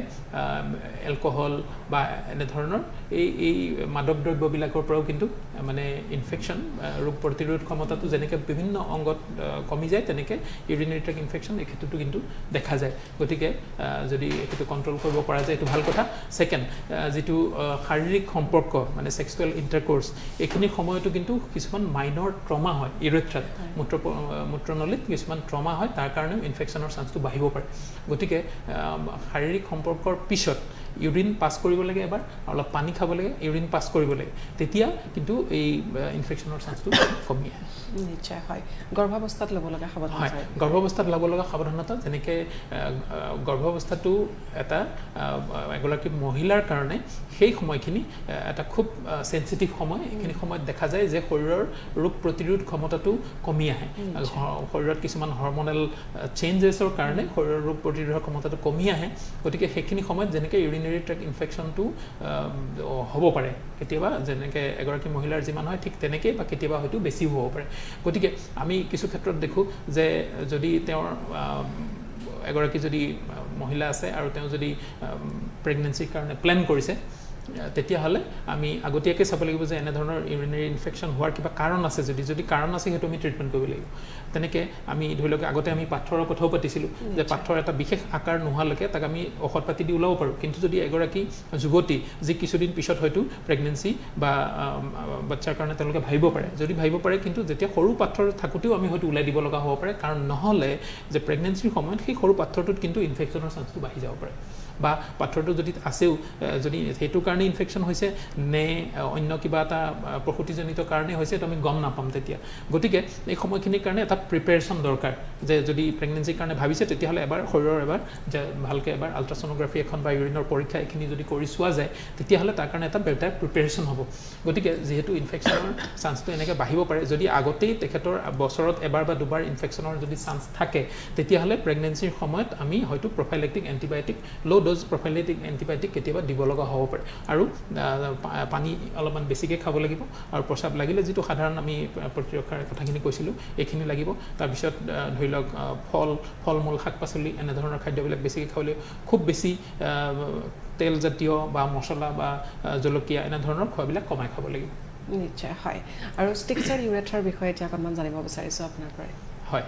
এলকহল বা এনেধৰণৰ এই মাদক দ্ৰব্যবিলাকৰ পৰাও কিন্তু মানে ইনফেকশ্যন ৰোগ প্ৰতিৰোধ ক্ষমতাটো যেনেকৈ বিভিন্ন অংগত কমি যায় তেনেকৈ ইউৰিনেৰী ট্ৰেক্ট ইনফেকশ্যন এই ক্ষেত্ৰতো কিন্তু দেখা যায় গতিকে যদি এইটো কণ্ট্ৰল কৰিব পৰা যায় এইটো ভাল কথা ছেকেণ্ড যিটো শাৰীৰিক সম্পৰ্ক মানে ছেক্সুৱেল ইণ্টাৰক'ৰ্চ এইখিনি সময়তো কিন্তু কিছুমান মাইনৰ ট্ৰমা হয় ইউৰেথ্ৰাত মূত্ৰনলীত কিছুমান ট্ৰমা হয় তাৰ কাৰণেও ইনফেকশ্যনৰ চান্সটো বাঢ়িব পাৰে গতিকে শাৰীৰিক সম্পৰ্কৰ পিছত ইউৰিন পাছ কৰিব লাগে এবাৰ অলপ পানী খাব লাগে ইউৰিন পাছ কৰিব লাগে তেতিয়া কিন্তু এই ইনফেকশ্যনৰ চান্সটো কমি আহে নিশ্চয় হয় গৰ্ভাৱস্থাত ল'ব লগা সাৱধানতা হয় গৰ্ভাৱস্থাত ল'ব লগা সাৱধানতা যেনেকৈ গৰ্ভাৱস্থাটো এটা এগৰাকী মহিলাৰ কাৰণে সেই সময়খিনি এটা খুব চেঞ্চিটিভ সময় এইখিনি সময়ত দেখা যায় যে শৰীৰৰ ৰোগ প্ৰতিৰোধ ক্ষমতাটো কমি আহে শৰীৰত কিছুমান হৰমনেল চেঞ্জেছৰ কাৰণে শৰীৰৰ ৰোগ প্ৰতিৰোধৰ ক্ষমতাটো কমি আহে গতিকে সেইখিনি সময়ত যেনেকৈ ইউৰিনেৰী ট্ৰেক্ট ইনফেকশ্যনটো হ'ব পাৰে কেতিয়াবা যেনেকৈ এগৰাকী মহিলাৰ যিমান হয় ঠিক তেনেকৈ বা কেতিয়াবা হয়তো বেছিও হ'ব পাৰে গতিকে আমি কিছু ক্ষেত্ৰত দেখোঁ যে যদি তেওঁৰ এগৰাকী যদি মহিলা আছে আৰু তেওঁ যদি প্ৰেগনেঞ্চিৰ কাৰণে প্লেন কৰিছে তেতিয়াহ'লে আমি আগতীয়াকৈ চাব লাগিব যে এনেধৰণৰ ইউৰিনেৰী ইনফেকশ্যন হোৱাৰ কিবা কাৰণ আছে যদি কাৰণ আছে সেইটো আমি ট্ৰিটমেণ্ট কৰিব লাগিব তেনেকৈ আমি ধৰি লওক আগতে আমি পাথৰৰ কথাও পাতিছিলোঁ যে পাথৰ এটা বিশেষ আকাৰ নোহোৱালৈকে তাক আমি ঔষধ পাতি দি ওলাব পাৰোঁ কিন্তু যদি এগৰাকী যুৱতী যি কিছুদিন পিছত হয়তো প্ৰেগনেঞ্চি বা বাচ্চাৰ কাৰণে তেওঁলোকে ভাবিব পাৰে যদি ভাবিব পাৰে কিন্তু যেতিয়া সৰু পাথৰ থাকোঁতেও আমি হয়তো ওলাই দিব লগা হ'ব পাৰে কাৰণ নহ'লে যে প্ৰেগনেঞ্চিৰ সময়ত সেই সৰু পাথৰটোত কিন্তু ইনফেকশ্যনৰ চান্সটো বাঢ়ি যাব পাৰে বা পাথৰটো যদি আছেও যদি সেইটো কাৰণে ইনফেকশ্যন হৈছে নে অন্য কিবা এটা প্ৰসূতিজনিত কাৰণে হৈছে তো আমি গম নাপাম তেতিয়া গতিকে এই সময়খিনিৰ কাৰণে এটা প্ৰিপেৰেশ্যন দৰকাৰ যে যদি প্ৰেগনেঞ্চিৰ কাৰণে ভাবিছে তেতিয়াহ'লে এবাৰ শৰীৰৰ এবাৰ যে ভালকৈ এবাৰ আল্ট্ৰাছ'ন'গ্ৰাফি এখন বা ইউৰিনৰ পৰীক্ষা এইখিনি যদি কৰি চোৱা যায় তেতিয়াহ'লে তাৰ কাৰণে এটা বেটাৰ প্ৰিপেৰেশ্যন হ'ব গতিকে যিহেতু ইনফেকশ্যনৰ চান্সটো এনেকৈ বাঢ়িব পাৰে যদি আগতেই তেখেতৰ বছৰত এবাৰ বা দুবাৰ ইনফেকশ্যনৰ যদি চান্স থাকে তেতিয়াহ'লে প্ৰেগনেঞ্চিৰ সময়ত আমি হয়তো প্ৰফাইলেক্টিক এণ্টিবায়'টিক ল' ড'জ প্ৰফাইলেটিক এণ্টিবায়'টিক কেতিয়াবা দিব লগা হ'ব পাৰে আৰু পানী অলপমান বেছিকৈ খাব লাগিব আৰু প্ৰস্ৰাৱ লাগিলে যিটো সাধাৰণ আমি প্ৰতিৰক্ষাৰ কথাখিনি কৈছিলোঁ এইখিনি লাগিব তাৰপিছত ধৰি লওক ফল মূল শাক পাচলি এনেধৰণৰ খাদ্যবিলাক বেছিকৈ খাব লাগিব খুব বেছি তেলজাতীয় বা মছলা বা জলকীয়া এনেধৰণৰ খোৱাবিলাক কমাই খাব লাগিব নিশ্চয় হয় আৰু ষ্টিক্সাৰ ইউৰেথ্ৰাৰ বিষয়ে এতিয়া অকণমান জানিব বিচাৰিছোঁ আপোনাৰ পৰাই হয়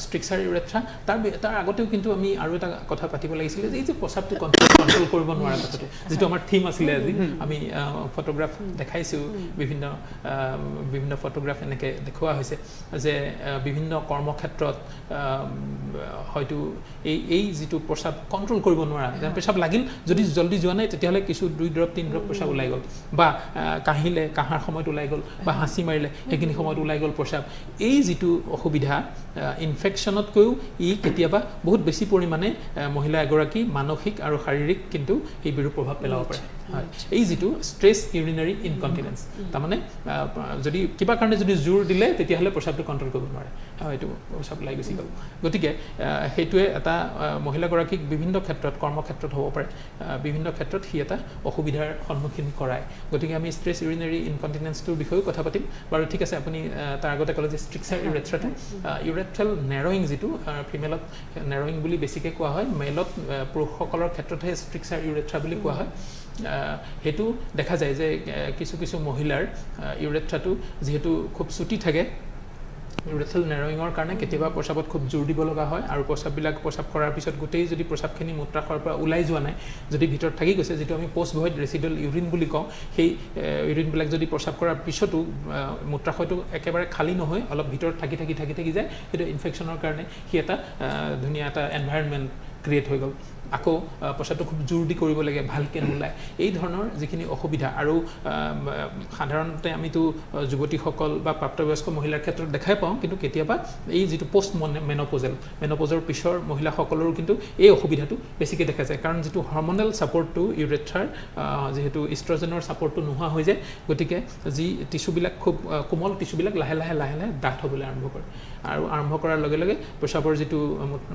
ষ্ট্ৰিকচাৰ ইউৰেথ্ৰা তাৰ আগতেও কিন্তু আমি আৰু এটা কথা পাতিব লাগিছিলে যে এই যে প্ৰস্ৰাৱটো কণ্ট্ৰল কৰিব নোৱাৰা কথাটো যিটো আমাৰ থিম আছিলে আজি আমি ফটোগ্ৰাফ দেখাইছোঁ বিভিন্ন ফটোগ্ৰাফ এনেকৈ দেখুওৱা হৈছে যে বিভিন্ন কৰ্মক্ষেত্ৰত হয়তো এই যিটো প্ৰস্ৰাৱ কণ্ট্ৰল কৰিব নোৱাৰা যেন প্ৰস্ৰাৱ লাগিল যদি জল্দি যোৱা নাই তেতিয়াহ'লে কিছু 2 ড্ৰপ 3 ড্ৰপ প্ৰস্ৰাৱ ওলাই গ'ল বা কাহাৰ সময়ত ওলাই গ'ল বা হাঁচি মাৰিলে সেইখিনি সময়ত ওলাই গ'ল প্ৰস্ৰাৱ এই যিটো অসুবিধা ইনফেকশ্যনতকৈও ই কেতিয়াবা বহুত বেছি পৰিমাণে মহিলা এগৰাকী মানসিক আৰু শাৰীৰিক কিন্তু এই বিৰূপ প্ৰভাৱ পেলাব পাৰে হয় এই যিটো ষ্ট্ৰেছ ইউৰিনাৰী ইনকণ্টিনেঞ্চ তাৰমানে যদি কিবা কাৰণে যদি জোৰ দিলে তেতিয়াহ'লে প্ৰস্ৰাৱটো কণ্ট্ৰল কৰিব নোৱাৰে হয়তো প্ৰস্ৰাৱ ওলাই গুচি গ'ল গতিকে সেইটোৱে এটা মহিলাগৰাকীক বিভিন্ন ক্ষেত্ৰত কৰ্মক্ষেত্ৰত হ'ব পাৰে বিভিন্ন ক্ষেত্ৰত সি এটা অসুবিধাৰ সন্মুখীন কৰায় গতিকে আমি ষ্ট্ৰেছ ইউৰিনাৰী ইনকণ্টিনেঞ্চটোৰ বিষয়েও কথা পাতিম বাৰু ঠিক আছে আপুনি তাৰ আগতে ক'লে যে ষ্ট্ৰিকচাৰ ইউৰেথ্ৰাটো ইউৰেথ্ৰেল নেৰয়িং যিটো ফিমেলত নেৰয়িং বুলি বেছিকৈ কোৱা হয় মেলত পুৰুষসকলৰ ক্ষেত্ৰতহে ষ্ট্ৰিকচাৰ ইউৰেথ্ৰা বুলি কোৱা হয় সেইটো দেখা যায় যে কিছু মহিলাৰ ইউৰেথ্ৰাটো যিহেতু খুব চুটি থাকে ইউৰেথ্ৰেল নেৰয়িঙৰ কাৰণে কেতিয়াবা প্ৰস্ৰাৱত খুব জোৰ দিব লগা হয় আৰু প্ৰস্ৰাৱ কৰাৰ পিছত গোটেই যদি প্ৰস্ৰাৱখিনি মূত্ৰাশয়ৰ পৰা ওলাই যোৱা নাই যদি ভিতৰত থাকি গৈছে যিটো আমি পষ্ট ভইড ৰেচিডুৱেল ইউৰিন বুলি কওঁ সেই ইউৰিনবিলাক যদি প্ৰস্ৰাৱ কৰাৰ পিছতো মূত্ৰাশয়টো একেবাৰে খালী নহয় অলপ ভিতৰত থাকি যায় সেইটো ইনফেকশ্যনৰ কাৰণে সি এটা ধুনীয়া এটা এনভাইৰনমেণ্ট ক্ৰিয়েট হৈ গ'ল আকৌ প্ৰস্ৰাৱটো খুব জোৰ দি কৰিব লাগে ভালকৈ নোলায় এই ধৰণৰ যিখিনি অসুবিধা আৰু সাধাৰণতে আমিতো যুৱতীসকল বা প্ৰাপ্তবয়স্ক মহিলাৰ ক্ষেত্ৰত দেখাই পাওঁ কিন্তু কেতিয়াবা এই যিটো পষ্ট মেন'পজৰ পিছৰ মহিলাসকলৰো কিন্তু এই অসুবিধাটো বেছিকৈ দেখা যায় কাৰণ যিটো হৰমনেল ছাপৰ্টটো ইউৰেথ্ৰাৰ যিহেতু ইষ্ট্ৰজেনৰ ছাপৰ্টটো নোহোৱা হৈ যায় গতিকে যি টিচুবিলাক খুব কোমল টিচুবিলাক লাহে লাহে ডাঠ হ'বলৈ আৰম্ভ কৰে আৰু আৰম্ভ কৰাৰ লগে লগে প্ৰস্ৰাৱৰ যিটো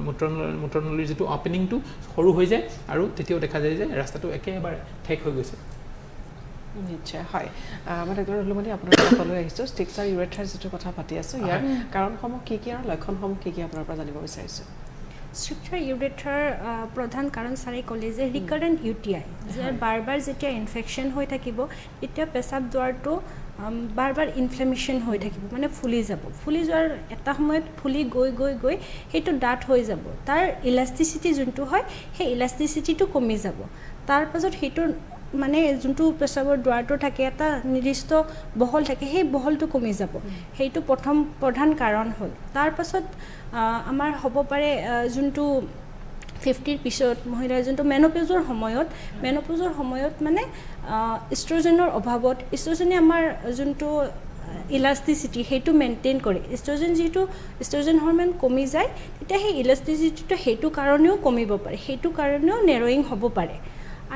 মূত্ৰনলীৰ যিটো অপেনিংটো সৰু হৈ যায় আৰু তেতিয়াও দেখা যায় যে ৰাস্তাটো একেবাৰে ঠেক হৈ গৈছে নিশ্চয় হয় মানে ডক্টৰ হুলুমণি আপোনাৰ সকলোৱে আহিছোঁ ষ্টিক্সাৰ ইউৰেথ্ৰাৰ যিটো কথা পাতি আছোঁ ইয়াৰ কাৰণসমূহ কি আৰু লক্ষণসমূহ কি আপোনাৰ পৰা জানিব বিচাৰিছোঁ স্ট্ৰিকচাৰ ইউৰেথ্ৰাৰ প্ৰধান কাৰণ ছাৰে ক'লে যে ৰিকাৰেণ্ট UTI যে বাৰ বাৰ যেতিয়া ইনফেকশ্যন হৈ থাকিব তেতিয়া পেচাব দুৱাৰটো বাৰ বাৰ ইনফ্লেমেশ্যন হৈ থাকিব, মানে ফুলি যাব। ফুলি যোৱাৰ এটা সময়ত ফুলি গৈ গৈ গৈ সেইটো ডাঠ হৈ যাব, তাৰ ইলাষ্টিচিটি যোনটো হয় সেই ইলাষ্টিচিটিটো কমি যাব। তাৰ পাছত সেইটো মানে যোনটো পেচাবৰ দুৱাৰটো থাকে এটা নিৰ্দিষ্ট বহল থাকে, সেই বহলটো কমি যাব। সেইটো প্ৰধান কাৰণ হ'ল। তাৰ পাছত আমাৰ হ'ব পাৰে যোনটো 50ৰ পিছত মহিলাৰ যোনটো মেন'পজৰ সময়ত মানে ইষ্ট্ৰজেনৰ অভাৱত ইষ্ট্ৰজেনে আমাৰ যোনটো ইলাষ্টিচিটি সেইটো মেইনটেইন কৰে। ইষ্ট্ৰজেন হৰম'ন কমি যায় তেতিয়া সেই ইলাষ্টিচিটিটো সেইটো কাৰণেও কমিব পাৰে, সেইটো কাৰণেও নেৰয়িং হ'ব পাৰে।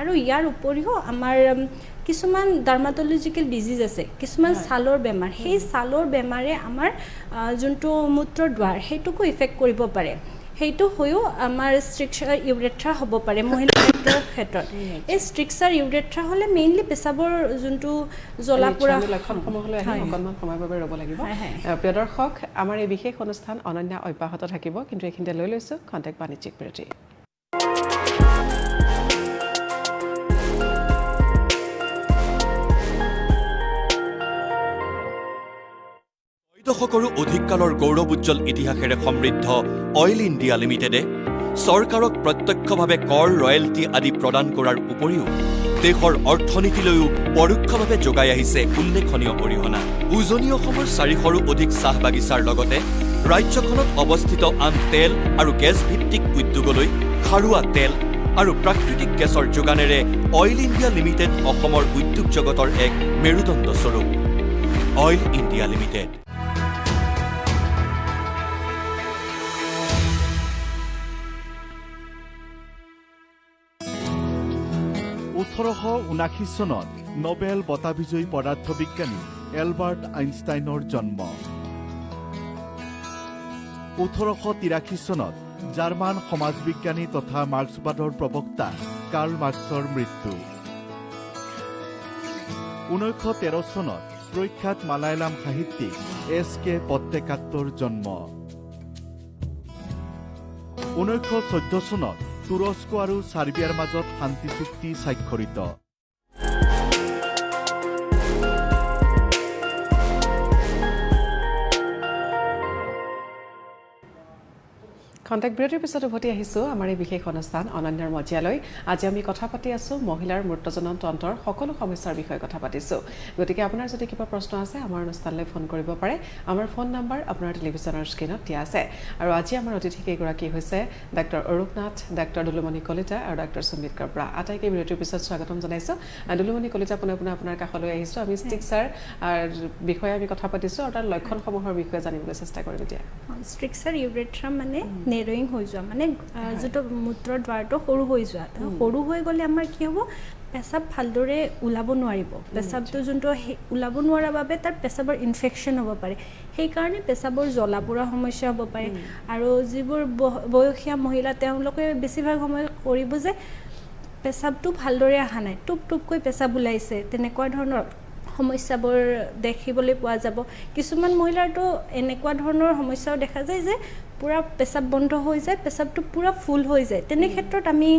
আৰু ইয়াৰ উপৰিও আমাৰ কিছুমান ডাৰ্মাটলজিকেল ডিজিজ আছে, কিছুমান ছালৰ বেমাৰ, সেই ছালৰ বেমাৰে আমাৰ যোনটো মূত্ৰৰ দুৱাৰ সেইটোকো ইফেক্ট কৰিব পাৰে। সেইটো হৈও আমাৰ স্ট্ৰিকচাৰ ইউৰেথ্ৰা হ'ব পাৰে মহিলাৰ ক্ষেত্ৰত। এই স্ট্ৰিকচাৰ ইউৰেথ্ৰা হ'লে মেইনলি পেচাবৰ যোনটো জ্বলা-পোৰা লক্ষণসমূহলৈ আহি অকণমান সময়ৰ বাবে ৰ'ব লাগিব। প্ৰিয় দৰ্শক, আমাৰ এই বিশেষ অনুষ্ঠান অনন্যা অব্যাহত থাকিব, কিন্তু এইখিনিতে লৈ লৈছোঁ খন্তেক বাণিজ্যিক বিৰতি। দশকৰো অধিক কালৰ গৌৰৱোজ্জ্বল ইতিহাসেৰে সমৃদ্ধ অইল ইণ্ডিয়া লিমিটেডে চৰকাৰক প্ৰত্যক্ষভাৱে কৰ, ৰয়েলটি আদি প্ৰদান কৰাৰ উপৰিও দেশৰ অৰ্থনীতিলৈও পৰোক্ষভাৱে যোগাই আহিছে উল্লেখনীয় অৰিহণা। উজনি অসমৰ 400ৰো অধিক চাহ বাগিচাৰ লগতে ৰাজ্যখনত অৱস্থিত আন তেল আৰু গেছ ভিত্তিক উদ্যোগলৈ খাৰুৱা তেল আৰু প্ৰাকৃতিক গেছৰ যোগানেৰে অইল ইণ্ডিয়া লিমিটেড অসমৰ উদ্যোগ জগতৰ এক মেৰুদণ্ড স্বৰূপ। Oil India limited. চনত নোবেল বঁটা বিজয়ী পদাৰ্থ বিজ্ঞানী এলবাৰ্ট আইনষ্টাইনৰ জন্ম। 1883 চনত জাৰ্মান সমাজ বিজ্ঞানী তথা মাৰ্ক্সবাদৰ প্ৰবক্তা কাৰ্ল মাৰ্ক্সৰ মৃত্যু। 1913 চনত প্ৰখ্যাত মালায়ালাম সাহিত্যিক SK পট্টেকাট্টৰ জন্ম। 1914 চনত তুৰস্ক আৰু ছাৰ্বিয়াৰ মাজত শান্তি চুক্তি স্বাক্ষৰিত। খন্তেক বিৰতিৰ পিছত উভতি আহিছোঁ আমাৰ এই বিশেষ অনুষ্ঠান অনন্যাৰ মজিয়ালৈ। আজি আমি কথা পাতি আছোঁ মহিলাৰ মূত্ৰজনন তন্ত্ৰৰ সকলো সমস্যাৰ বিষয়ে কথা পাতিছোঁ। গতিকে আপোনাৰ যদি কিবা প্ৰশ্ন আছে আমাৰ অনুষ্ঠানলৈ ফোন কৰিব পাৰে। আমাৰ ফোন নম্বৰ আপোনাৰ টেলিভিছনৰ স্ক্ৰীণত দিয়া আছে। আৰু আজি আমাৰ অতিথি কেইগৰাকী হৈছে ডাক্তৰ অৰূপ নাথ, ডাক্তৰ দুলুমণি কলিতা আৰু ডাক্তৰ সুমিত কবৰা। আটাইকে বিৰতিৰ পিছত স্বাগতম জনাইছোঁ। দুলুমণি কলিতা, পুনৰ আপোনাৰ কাষলৈ আহিছোঁ। আমি স্ট্ৰিকচাৰ বিষয়ে আমি কথা পাতিছোঁ আৰু তাৰ লক্ষণসমূহৰ বিষয়ে জানিবলৈ চেষ্টা কৰিম এতিয়া। স্ট্ৰিকচাৰ ইউৰেথ্ৰা মানে নেৰয়িং হৈ যোৱা, মানে যিটো মূত্ৰৰ দুৱাৰটো সৰু হৈ যোৱা। সৰু হৈ গ'লে আমাৰ কি হ'ব, পেচাব ভালদৰে ওলাব নোৱাৰিব। পেচাবটো যোনটো ওলাব নোৱাৰাৰ বাবে তাৰ পেচাবৰ ইনফেকশ্যন হ'ব পাৰে। সেইকাৰণে পেচাবৰ জ্বলা-পোৰা সমস্যা হ'ব পাৰে। আৰু যিবোৰ বয়সীয়া মহিলা তেওঁলোকে বেছিভাগ সময় কৰিব যে পেচাবটো ভালদৰে অহা নাই, টুপ টুপকৈ পেচাব ওলাইছে, তেনেকুৱা ধৰণৰ সমস্যাবোৰ দেখিবলৈ পোৱা যাব। কিছুমান মহিলাৰতো এনেকুৱা ধৰণৰ সমস্যাও দেখা যায় যে পূৰা পেচাব বন্ধ হৈ যায়, পেচাবটো পূৰা ফুল হৈ যায়। তেনে ক্ষেত্ৰত আমি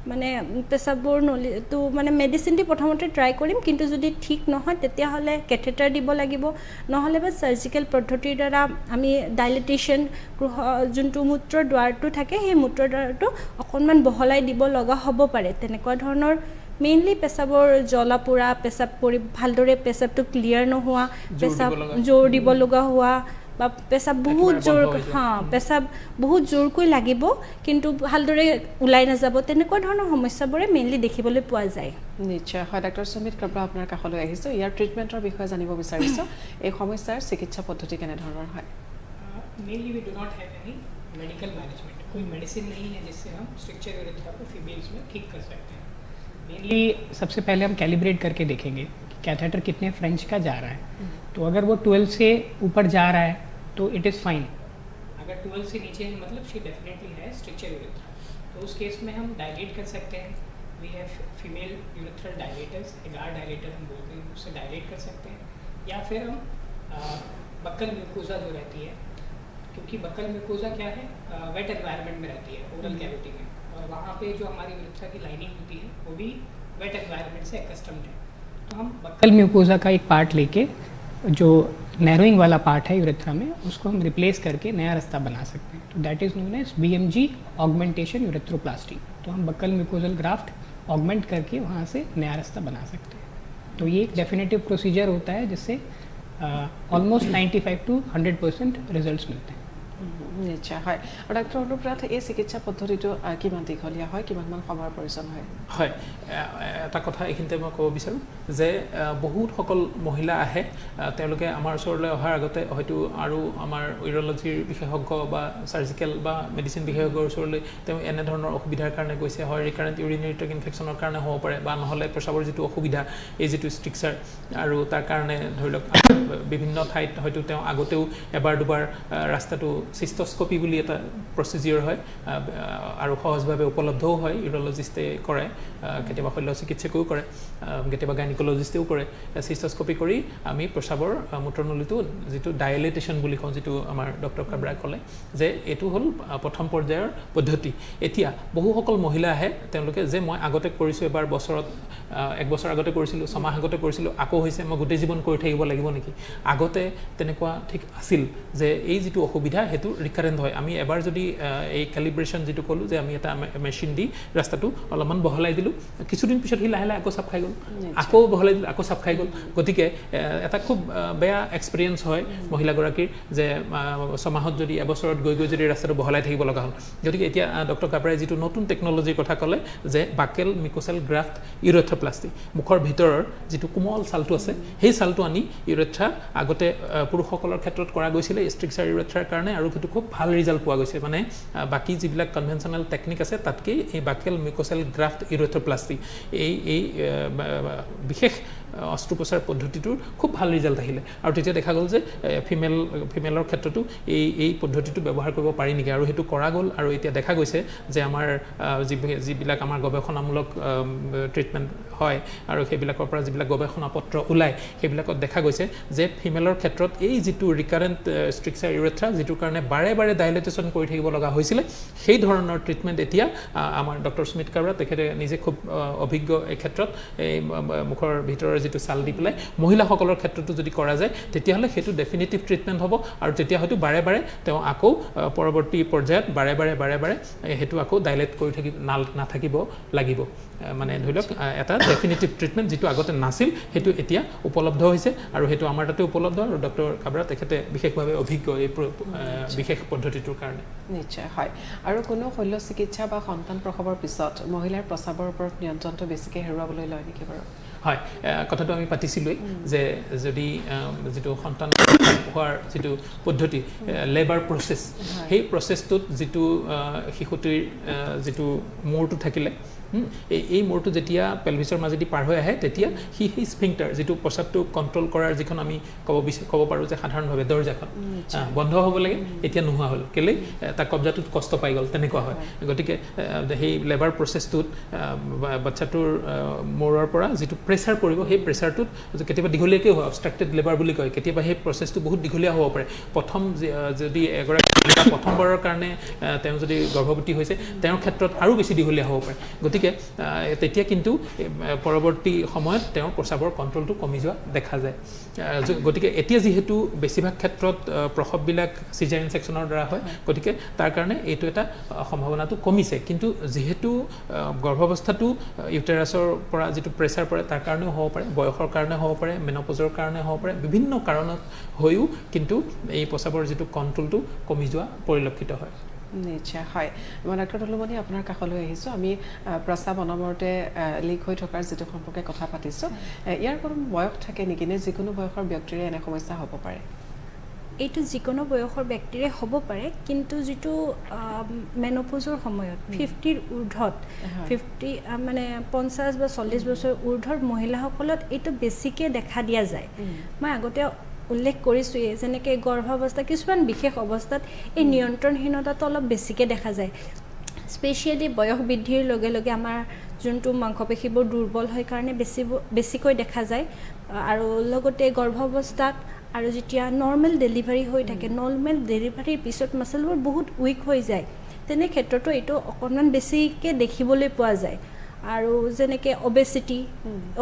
মানে পেচাবৰ নলীটো মানে মেডিচিন দি প্ৰথমতে ট্ৰাই কৰিম, কিন্তু যদি ঠিক নহয় তেতিয়াহ'লে কেথেটাৰ দিব লাগিব, নহ'লে বা চাৰ্জিকেল পদ্ধতিৰ দ্বাৰা আমি ডাইলেটেশ্যন যোনটো মূত্ৰৰ দুৱাৰটো থাকে সেই মূত্ৰৰ দুৱাৰটো অকণমান বহলাই দিব লগা হ'ব পাৰে। তেনেকুৱা ধৰণৰ মেইনলি পেচাবৰ জ্বলা-পোৰা, পেচাব পৰি ভালদৰে পেচাবটো ক্লিয়াৰ নোহোৱা, পেচাব জোৰ দিব লগা হোৱা বা পেচাব বহুত জোৰকৈ লাগিব কিন্তু ভালদৰে ওলাই নাযাব, তেনেকুৱা ধৰণৰ সমস্যাবোৰে মেইনলি দেখিবলৈ পোৱা যায়। নিশ্চয় হয়। ডাক্তৰ সুমিত কবৰা, আপোনাৰ কাষলৈ আহিছোঁ। ইয়াৰ ট্ৰিটমেণ্টৰ বিষয়ে জানিব বিচাৰিছোঁ। এই সমস্যাৰ চিকিৎসা পদ্ধতি কেনেধৰণৰ হয়? Mainly we do not have any medical management. कोई मेडिसिन नहीं है जिससे हम स्ट्रक्चर यूरेथ्रा को फीमेल्स में ठीक कर सकते हैं। मेनली सबसे पहले हम कैलिब्रेट करके देखेंगे कि कैथेटर कितने फ्रेंच का जा रहा है। तो अगर वो 12 से ऊपर जा रहा है तो इट इज़ फाइन। अगर 12 से नीचे मतलब शी डेफिनेटली है स्ट्रक्चर यूरेथ्रा, तो उस केस में हम डायलेट कर सकते हैं। We have female urethral dilators, Hegar dilator हम बोलते हैं, उससे डायलेट कर सकते हैं। या फिर हम बक्कल म्यूकोजा जो रहती है क्योंकि बक्कल म्यूकोजा क्या है, वेट एनवायरनमेंट में रहती है, ओरल कैविटी में, और वहाँ पे जो हमारी यूरेथ्रा की लाइनिंग होती है वो भी वेट एनवायरनमेंट से एक्स्टम्ड है। तो हम बक्कल म्यूकोजा का एक पार्ट लेके जो नैरोइंग वाला पार्ट है यूरेथ्रा में, उसको हम रिप्लेस करके नया रास्ता बना सकते हैं। तो that is known as BMG augmentation urethroplasty. तो हम बक्कल म्यूकोजल ग्राफ्ट ऑगमेंट करके वहाँ से नया रास्ता बना सकते हैं। तो ये एक डेफिनेटिव प्रोसीजर होता है जिससे ऑलमोस्ट 95 to 100% रिजल्ट्स मिलते हैं। নিশ্চয় হয়। আৰু ডাক্তৰ অনুপ্ৰাথ এই চিকিৎসা পদ্ধতিটো কিমান দীঘলীয়া হয়, কিমানমান সময়ৰ প্ৰয়োজন হয়? হয়, এটা কথা এইখিনিতে মই ক'ব বিচাৰোঁ যে বহুতসকল মহিলা আহে, তেওঁলোকে আমাৰ ওচৰলৈ অহাৰ আগতে হয়তো আৰু আমাৰ ইউৰলজিৰ বিশেষজ্ঞ বা চাৰ্জিকেল বা মেডিচিন বিশেষজ্ঞৰ ওচৰলৈ তেওঁ এনেধৰণৰ অসুবিধাৰ কাৰণে গৈছে, হয় ৰিকাৰেণ্ট ইউৰিনেৰী ট্ৰেক্ট ইনফেকশ্যনৰ কাৰণে হ'ব পাৰে, বা নহ'লে প্ৰস্ৰাৱৰ যিটো অসুবিধা, এই যিটো ষ্ট্ৰিকচাৰ, আৰু তাৰ কাৰণে ধৰি লওক বিভিন্ন ঠাইত হয়তো তেওঁ আগতেও এবাৰ দুবাৰ ৰাস্তাটো সিস্টোস্কোপি বুলি এটা প্ৰচিডিউৰ হয় আৰু সহজভাৱে উপলব্ধও হয়, ইউৰলজিষ্টে কৰে, কেতিয়াবা শল্য চিকিৎসকেও কৰে, কেতিয়াবা গাইনিকলজিষ্টেও কৰে। সিস্টোস্কোপি কৰি আমি প্ৰস্ৰাৱৰ মূত্ৰনলীটো যিটো ডাইলেটেশ্যন বুলি কওঁ, যিটো আমাৰ ডক্টৰ কাবৰাই ক'লে যে এইটো হ'ল প্ৰথম পৰ্যায়ৰ পদ্ধতি। এতিয়া বহুসকল মহিলা আহে, তেওঁলোকে যে মই আগতে কৰিছোঁ, এবাৰ বছৰত 1 বছৰ আগতে কৰিছিলোঁ, 6 মাহ আগতে কৰিছিলোঁ, আকৌ হৈছে, মই গোটেই জীৱন কৰি থাকিব লাগিব নেকি? আগতে তেনেকুৱা ঠিক আছিল যে এই যিটো অসুবিধা সেইটো ৰিকাৰেণ্ট হয়। আমি এবাৰ যদি এই কেলিব্ৰেশ্যন যিটো ক'লোঁ যে আমি এটা মেচিন দি ৰাস্তাটো অলপমান বহলাই দিলোঁ, কিছুদিন পিছত সি লাহে লাহে আকৌ চাপ খাই গ'ল, আকৌ বহলাই দিলোঁ, আকৌ চাপ খাই গ'ল। গতিকে এটা খুব বেয়া এক্সপিৰিয়েঞ্চ হয় মহিলাগৰাকীৰ যে 6 মাহত যদি এবছৰত গৈ গৈ যদি ৰাস্তাটো বহলাই থাকিব লগা হ'ল। গতিকে এতিয়া ডক্টৰ কাবৰাই যিটো নতুন টেকন'লজিৰ কথা ক'লে যে বাকেল মিকোচেল গ্ৰাফ্ট ইউৰেথ্ৰোপ্লাষ্টি, মুখৰ ভিতৰৰ যিটো কোমল ছালটো আছে, সেই ছালটো আনি ইউৰেথ্ৰা আগতে পুৰুষসকলৰ ক্ষেত্ৰত কৰা গৈছিলে ষ্ট্ৰিকচাৰ ইউৰেথ্ৰাৰ কাৰণে, আৰু সেইটো খুব ভাল ৰিজাল্ট পোৱা গৈছে। মানে বাকী যিবিলাক কনভেনশ্যনেল টেকনিক আছে তাতকৈ এই বাকেল মিকোচেল গ্ৰাফ্ট ইউৰেথ্ৰোপ্লাষ্টি এই বিশেষ অস্ত্ৰোপচাৰ পদ্ধতিটোৰ খুব ভাল ৰিজাল্ট আহিলে, আৰু তেতিয়া দেখা গ'ল যে ফিমেলৰ ক্ষেত্ৰতো এই পদ্ধতিটো ব্যৱহাৰ কৰিব পাৰি নেকি, আৰু সেইটো কৰা গ'ল। আৰু এতিয়া দেখা গৈছে যে আমাৰ যিবিলাক আমাৰ গৱেষণামূলক ট্ৰিটমেণ্ট হয় আৰু সেইবিলাকৰ পৰা যিবিলাক গৱেষণা পত্ৰ ওলায়, সেইবিলাকত দেখা গৈছে যে ফিমেলৰ ক্ষেত্ৰত এই যিটো ৰিকাৰেণ্ট ষ্ট্ৰিকচাৰ ইউৰেথ্ৰা, যিটোৰ কাৰণে বাৰে বাৰে ডাইলেটেশ্যন কৰি থাকিব লগা হৈছিলে, সেই ধৰণৰ ট্ৰিটমেণ্ট এতিয়া আমাৰ ডক্টৰ সুমিত কাবৰা, তেখেতে নিজে খুব অভিজ্ঞ এই ক্ষেত্ৰত, এই মুখৰ ভিতৰৰ যিটো ছাল দি পেলাই মহিলাসকলৰ ক্ষেত্ৰতো যদি কৰা যায়, তেতিয়াহ'লে সেইটো ডেফিনেটিভ ট্ৰিটমেণ্ট হ'ব, আৰু তেতিয়া হয়তো বাৰে বাৰে তেওঁ আকৌ পৰৱৰ্তী পৰ্যায়ত বাৰে বাৰে সেইটো আকৌ ডাইলেট কৰি নাথাকিব লাগিব। মানে ধৰি লওক এটা ডেফিনেটিভ ট্ৰিটমেণ্ট যিটো আগতে নাছিল, সেইটো এতিয়া উপলব্ধ হৈছে, আৰু সেইটো আমাৰ তাতে উপলব্ধ, আৰু ডক্টৰ কাবৰা তেখেতে বিশেষভাৱে অভিজ্ঞ এই বিশেষ পদ্ধতিটোৰ কাৰণে। নিশ্চয় হয়। আৰু কোনো শল্য চিকিৎসা বা সন্তান প্ৰসৱৰ পিছত মহিলাৰ প্ৰস্ৰাৱৰ ওপৰত নিয়ন্ত্ৰণটো বেছিকৈ হেৰুৱাবলৈ লয় নেকি বাৰু? হয়, কথাটো আমি পাতিছিলোঁৱেই যে যদি যিটো সন্তান হোৱাৰ যিটো পদ্ধতি, লেবাৰ প্ৰচেছ, সেই প্ৰচেছটোত যিটো শিশুটিৰ যিটো মূৰটো থাকিলে, এই মূৰটো যেতিয়া পেলভিছৰ মাজেদি পাৰ হৈ আহে, তেতিয়া সেই স্ফিংটাৰ যিটো প্ৰস্ৰাৱটো কণ্ট্ৰল কৰাৰ যিখন আমি ক'ব পাৰোঁ যে সাধাৰণভাৱে দৰ্জাখন বন্ধ হ'ব লাগে, এতিয়া নোহোৱা হ'ল, কেলৈ তাৰ কব্জাটোত কষ্ট পাই গ'ল, তেনেকুৱা হয়। গতিকে সেই লেবাৰ প্ৰচেছটোত বাচ্ছাটোৰ মূৰৰ পৰা যিটো প্ৰেছাৰ পৰিব, সেই প্ৰেছাৰটোত কেতিয়াবা দীঘলীয়াকৈ হয়, অবষ্ট্ৰাক্টেড লেবাৰ বুলি কয়, কেতিয়াবা সেই প্ৰচেছটো বহুত দীঘলীয়া হ'ব পাৰে। যদি এগৰাকী প্ৰথমবাৰৰ কাৰণে তেওঁ যদি গৰ্ভৱতী হৈছে, তেওঁৰ ক্ষেত্ৰত আৰু বেছি দীঘলীয়া হ'ব পাৰে। গতিকে তেতিয়া কিন্তু পৰৱৰ্তী সময়ত তেওঁৰ প্ৰস্ৰাৱৰ কণ্ট্ৰলটো কমি যোৱা দেখা যায়। গতিকে এতিয়া যিহেতু বেছিভাগ ক্ষেত্ৰত প্ৰসৱবিলাক চিজাৰিয়ান ছেকশ্যনৰ দ্বাৰা হয়, গতিকে তাৰ কাৰণে এইটো এটা সম্ভাৱনাটো কমিছে। কিন্তু যিহেতু গৰ্ভাৱস্থাটো ইউটেৰাছৰ পৰা যিটো প্ৰেছাৰ পৰে তাৰ কাৰণেও হ'ব পাৰে, বয়সৰ কাৰণে হ'ব পাৰে, মেন'পজৰ কাৰণে হ'ব পাৰে, বিভিন্ন কাৰণত হৈও কিন্তু এই প্ৰস্ৰাৱৰ যিটো কণ্ট্ৰলটো কমি যোৱা পৰিলক্ষিত হয়। নিশ্চয় হয়। মই ডাক্তৰ দলুমণি আপোনাৰ কাষলৈ আহিছোঁ। আমি প্ৰস্ৰাৱ অনবৰতে লিক হৈ থকাৰ যিটো সম্পৰ্কে কথা পাতিছোঁ, ইয়াৰ কোনো বয়স থাকে নেকি, নে যিকোনো বয়সৰ ব্যক্তিৰে এনে সমস্যা হ'ব পাৰে? এইটো যিকোনো বয়সৰ ব্যক্তিৰে হ'ব পাৰে, কিন্তু যিটো মেন'পজৰ সময়ত 50ৰ ঊৰ্ধত, 50 মানে 50 বা 40 বছৰ ঊৰ্ধৰ মহিলাসকলত এইটো বেছিকৈ দেখা দিয়া যায়। মই আগতে উল্লেখ কৰিছোঁৱেই, যেনেকৈ গৰ্ভাৱস্থা, কিছুমান বিশেষ অৱস্থাত এই নিয়ন্ত্ৰণহীনতাটো অলপ বেছিকৈ দেখা যায়। স্পেচিয়েলি বয়স বৃদ্ধিৰ লগে লগে আমাৰ যোনটো মাংসপেশীবোৰ দুৰ্বল হয় কাৰণে বেছিকৈ দেখা যায় আৰু লগতে গৰ্ভাৱস্থাত আৰু যেতিয়া নৰ্মেল ডেলিভাৰী হৈ থাকে নৰ্মেল ডেলিভাৰীৰ পিছত মাছলবোৰ বহুত উইক হৈ যায় তেনে ক্ষেত্ৰতো এইটো অকণমান বেছিকৈ দেখিবলৈ পোৱা যায় আৰু যেনেকৈ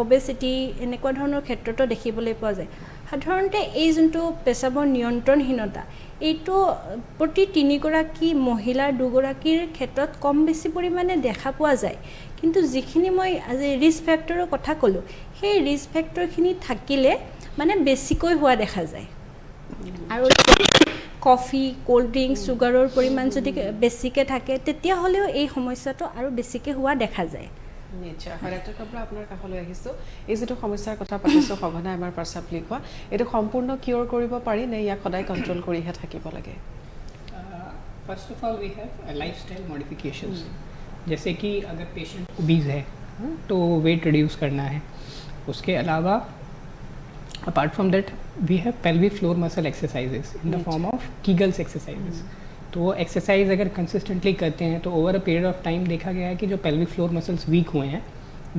অবেচিটি এনেকুৱা ধৰণৰ ক্ষেত্ৰতো দেখিবলৈ পোৱা যায় সাধাৰণতে এই যোনটো পেচাবৰ নিয়ন্ত্ৰণহীনতা এইটো প্ৰতি 3গৰাকী মহিলাৰ 2গৰাকীৰ ক্ষেত্ৰত কম বেছি পৰিমাণে দেখা পোৱা যায় কিন্তু যিখিনি মই আজি ৰিস্ক ফেক্টৰৰ কথা ক'লোঁ সেই ৰিস্ক ফেক্টৰখিনি থাকিলে মানে বেছিকৈ হোৱা দেখা যায় আৰু কফি কোল্ড ড্ৰিংকছ চুগাৰৰ পৰিমাণ যদি বেছিকৈ থাকে তেতিয়াহ'লেও এই সমস্যাটো আৰু বেছিকৈ হোৱা দেখা যায় নিশ্চয় হয় ডাক্তৰ কাব্ৰা আপোনাৰ কাষলৈ আহিছোঁ এই যিটো সমস্যাৰ কথা পাতিছোঁ সঘনাই আমাৰ প্ৰস্ৰাৱ লিক হোৱা এইটো সম্পূৰ্ণ কিয়ৰ কৰিব পাৰি নে ইয়াক সদায় কণ্ট্ৰল কৰিহে থাকিব লাগে first of all we have lifestyle modifications जैसे कि अगर पेशेंट ओबीज है तो वेट रिड्यूस करना है उसके अलावा apart from that we have pelvic floor muscle exercises in the form of Kegels exercises तो वो एक्सरसाइज अगर कंसिस्टेंटली करते हैं तो over a period of time देखा गया है कि जो पेल्विक फ्लोर मसल्स वीक हुए हैं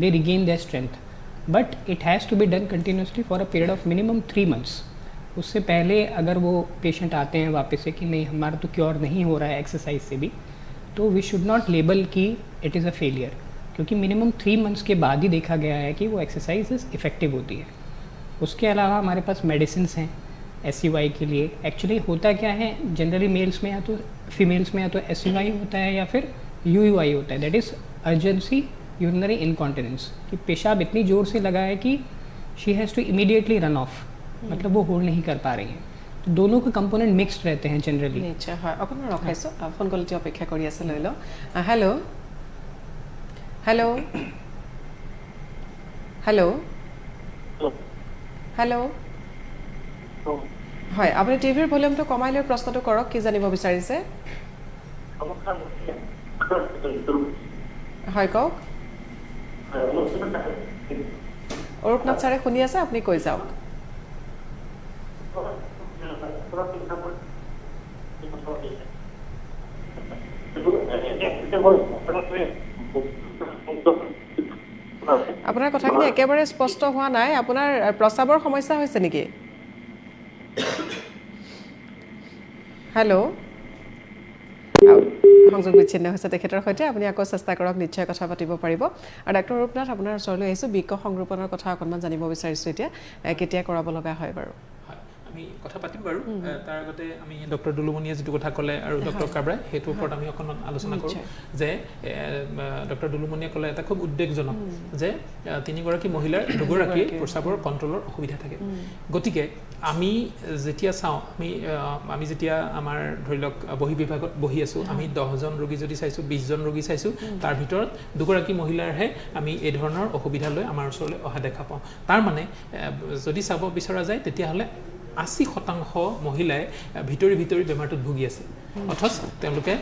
they regain their strength but it has to be done continuously for a period of minimum 3 months उससे पहले अगर वो पेशेंट आते हैं वापस से कि नहीं हमारा तो क्योर नहीं हो रहा है एक्सरसाइज से भी तो वी शुड नॉट लेबल कि इट इज़ अ फेलियर क्योंकि मिनिमम 3 months के बाद ही देखा गया है कि वो एक्सरसाइज इफ़ेक्टिव होती है उसके अलावा हमारे पास मेडिसिन हैं SUI के लिए एक्चुअली होता क्या है जनरली मेल्स में या तो फीमेल्स में या तो SUI होता है या फिर UUI होता है that is urgency urinary incontinence कि पेशाब इतनी ज़ोर से लगा है कि she has to immediately run off मतलब वो होल्ड नहीं कर पा रही हैं तो दोनों के कंपोनेंट मिक्स्ड रहते हैं जनरली নিশ্চয় হয় অকণমান ৰখাইছোঁ ফোন কলটি অপেক্ষা কৰি আছে লৈ লওঁ হেল্ল' হেল্ল' হেল্ল' হেল্ল' হয় আপুনি টিভিৰ ভলিউমটো কমাই লৈ প্ৰশ্নটো কৰক কি জানিব বিচাৰিছে হয় কওক অৰূপনাথ ছাৰে শুনি আছে আপুনি কৈ যাওক আপোনাৰ কথাখিনি একেবাৰে স্পষ্ট হোৱা নাই আপোনাৰ প্ৰস্ৰাৱৰ সমস্যা হৈছে নেকি হেল্ল' সংযোগ বিচ্ছিন্ন হৈছে তেখেতৰ সৈতে আপুনি আকৌ চেষ্টা কৰক নিশ্চয় কথা পাতিব পাৰিব আৰু ডাক্তৰ অৰূপনাথ আপোনাৰ ওচৰলৈ আহিছোঁ বৃক্ক সংৰোপণৰ কথা অকণমান জানিব বিচাৰিছোঁ এতিয়া কেতিয়া কৰাব লগা হয় বাৰু আমি কথা পাতিম বাৰু তাৰ আগতে আমি ডক্টৰ দুলুমণিয়ে যিটো কথা ক'লে আৰু ডক্টৰ কাব্ৰাই সেইটোৰ ওপৰত আমি অকণমান আলোচনা কৰোঁ যে ডক্টৰ দুলুমণিয়ে ক'লে এটা খুব উদ্বেগজনক যে 3গৰাকী মহিলাৰ 2গৰাকীৰ প্ৰস্ৰাৱৰ কণ্ট্ৰলৰ অসুবিধা থাকে গতিকে আমি যেতিয়া চাওঁ আমি যেতিয়া আমাৰ ধৰি লওক বহি বিভাগত বহি আছোঁ আমি 10জন ৰোগী যদি চাইছোঁ 20জন ৰোগী চাইছোঁ তাৰ ভিতৰত 2গৰাকী মহিলাৰহে আমি এই ধৰণৰ অসুবিধা লৈ আমাৰ ওচৰলৈ অহা দেখা পাওঁ তাৰ মানে যদি চাব বিচৰা যায় তেতিয়াহ'লে 80% মহিলাই ভিতৰি বেমাৰটোত ভুগি আছে অথচ তেওঁলোকে